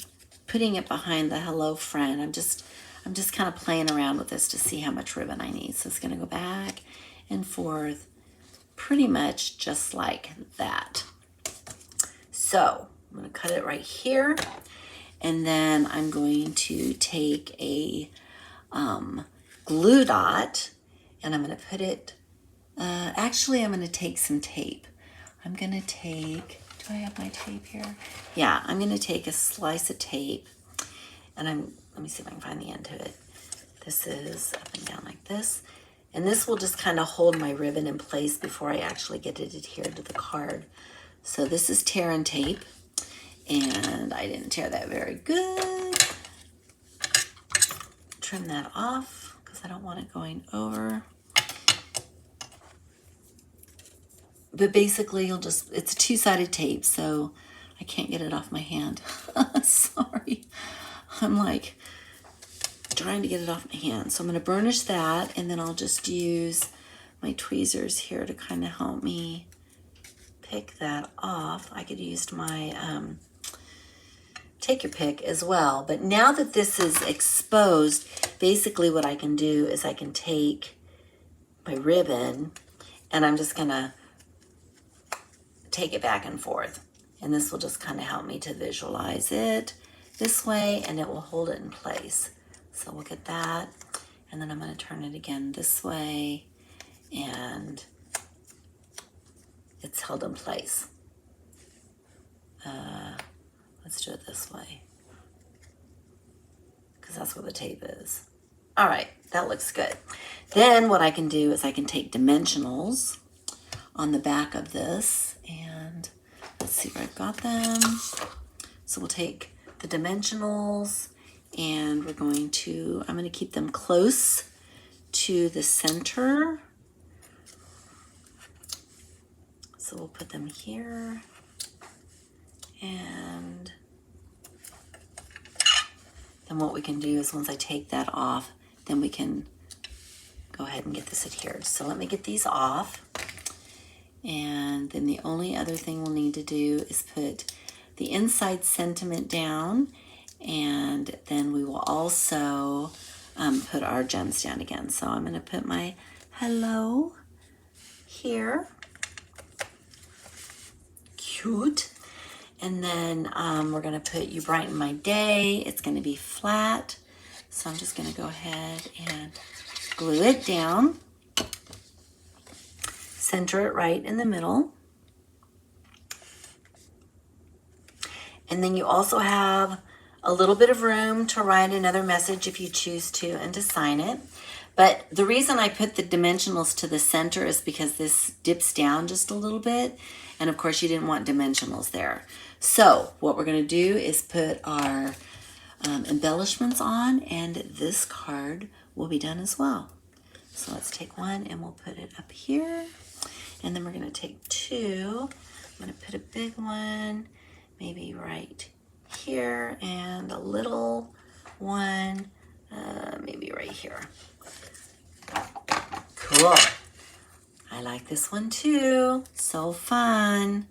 putting it behind the hello friend. I'm just kind of playing around with this to see how much ribbon I need. So it's going to go back and forth pretty much just like that. So I'm going to cut it right here. And then I'm going to take a glue dot and I'm going to put it, actually I'm going to take some tape. I'm going to take, do I have my tape here? Yeah, I'm going to take a slice of tape and let me see if I can find the end to it. This is up and down like this. And this will just kind of hold my ribbon in place before I actually get it adhered to the card. So this is tear and tape, and I didn't tear that very good. Trim that off because I don't want it going over. But basically you'll just, it's a two-sided tape, so I can't get it off my hand. Sorry. I'm like trying to get it off my hand. So I'm going to burnish that, and then I'll just use my tweezers here to kind of help me pick that off. I could use my take your pick as well. But now that this is exposed, basically what I can do is I can take my ribbon and I'm just going to take it back and forth. And this will just kind of help me to visualize it this way, and it will hold it in place. So we'll get that, and then I'm going to turn it again this way, and it's held in place. Let's do it this way, because that's where the tape is. All right, that looks good. Then what I can do is I can take dimensionals on the back of this, and let's see where I've got them. So we'll take the dimensionals, and we're going to, I'm going to keep them close to the center. So we'll put them here, and then what we can do is once I take that off, then we can go ahead and get this adhered. So let me get these off. And then the only other thing we'll need to do is put the inside sentiment down, and then we will also put our gems down again. So I'm going to put my hello here. Cute. And then we're going to put you brighten my day. It's going to be flat. So I'm just going to go ahead and glue it down. Center it right in the middle. And then you also have a little bit of room to write another message if you choose to, and to sign it. But the reason I put the dimensionals to the center is because this dips down just a little bit. And of course you didn't want dimensionals there. So what we're going to do is put our embellishments on, and this card will be done as well. So let's take one and we'll put it up here. And then we're going to take two. I'm going to put a big one maybe right here, and a little one maybe right here. Cool. I like this one too. So fun.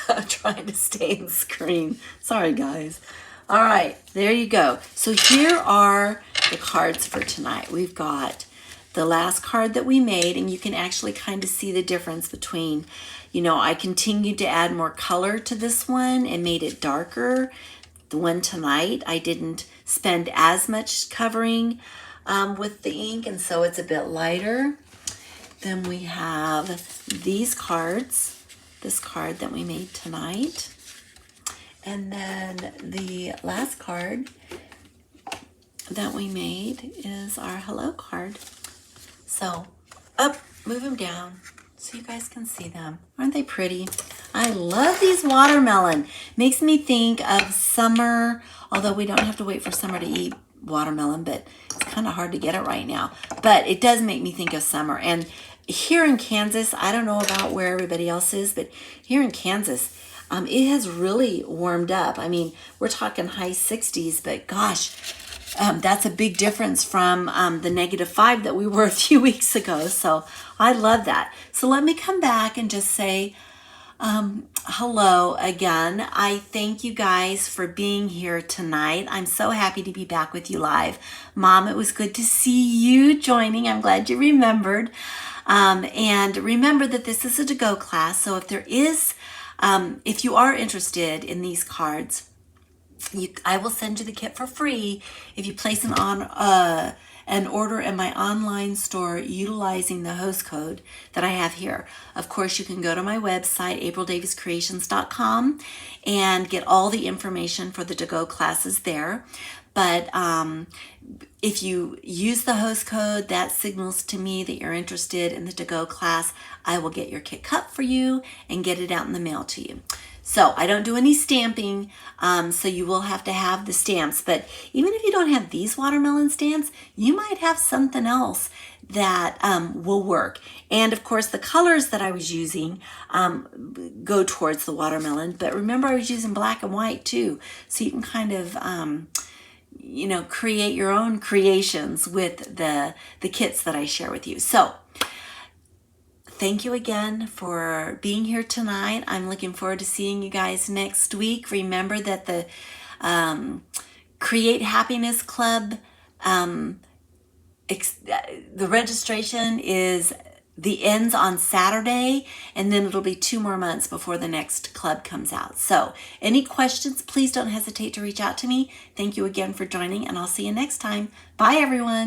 I'm trying to stay in screen. Sorry, guys. All right, there you go. So here are the cards for tonight. We've got the last card that we made, and you can actually kind of see the difference between, you know, I continued to add more color to this one and made it darker. The one tonight, I didn't spend as much covering with the ink, and so it's a bit lighter. Then we have these cards, this card that we made tonight. And then the last card that we made is our hello card. So up, move them down so you guys can see them. Aren't they pretty? I love these watermelon. Makes me think of summer, although we don't have to wait for summer to eat watermelon, but it's kind of hard to get it right now. But it does make me think of summer. And here in Kansas, I don't know about where everybody else is, but here in Kansas, it has really warmed up. I mean, we're talking high 60s, but gosh, that's a big difference from the -5 that we were a few weeks ago. So I love that. So let me come back and just say hello again. I thank you guys for being here tonight. I'm so happy to be back with you live. Mom, it was good to see you joining. I'm glad you remembered. And remember that this is a to-go class. So if there is, if you are interested in these cards, I will send you the kit for free if you place an and order in my online store utilizing the host code that I have here. Of course, you can go to my website, aprildaviscreations.com, and get all the information for the to-go classes there. But if you use the host code, that signals to me that you're interested in the to-go class. I will get your kit cut for you and get it out in the mail to you. So I don't do any stamping, so you will have to have the stamps. But even if you don't have these watermelon stamps, you might have something else that will work. And of course, the colors that I was using go towards the watermelon. But remember, I was using black and white too, so you can kind of create your own creations with the kits that I share with you. So thank you again for being here tonight. I'm looking forward to seeing you guys next week. Remember that the Create Happiness Club, the registration ends on Saturday, and then it'll be 2 more months before the next club comes out. So any questions, please don't hesitate to reach out to me. Thank you again for joining, and I'll see you next time. Bye, everyone.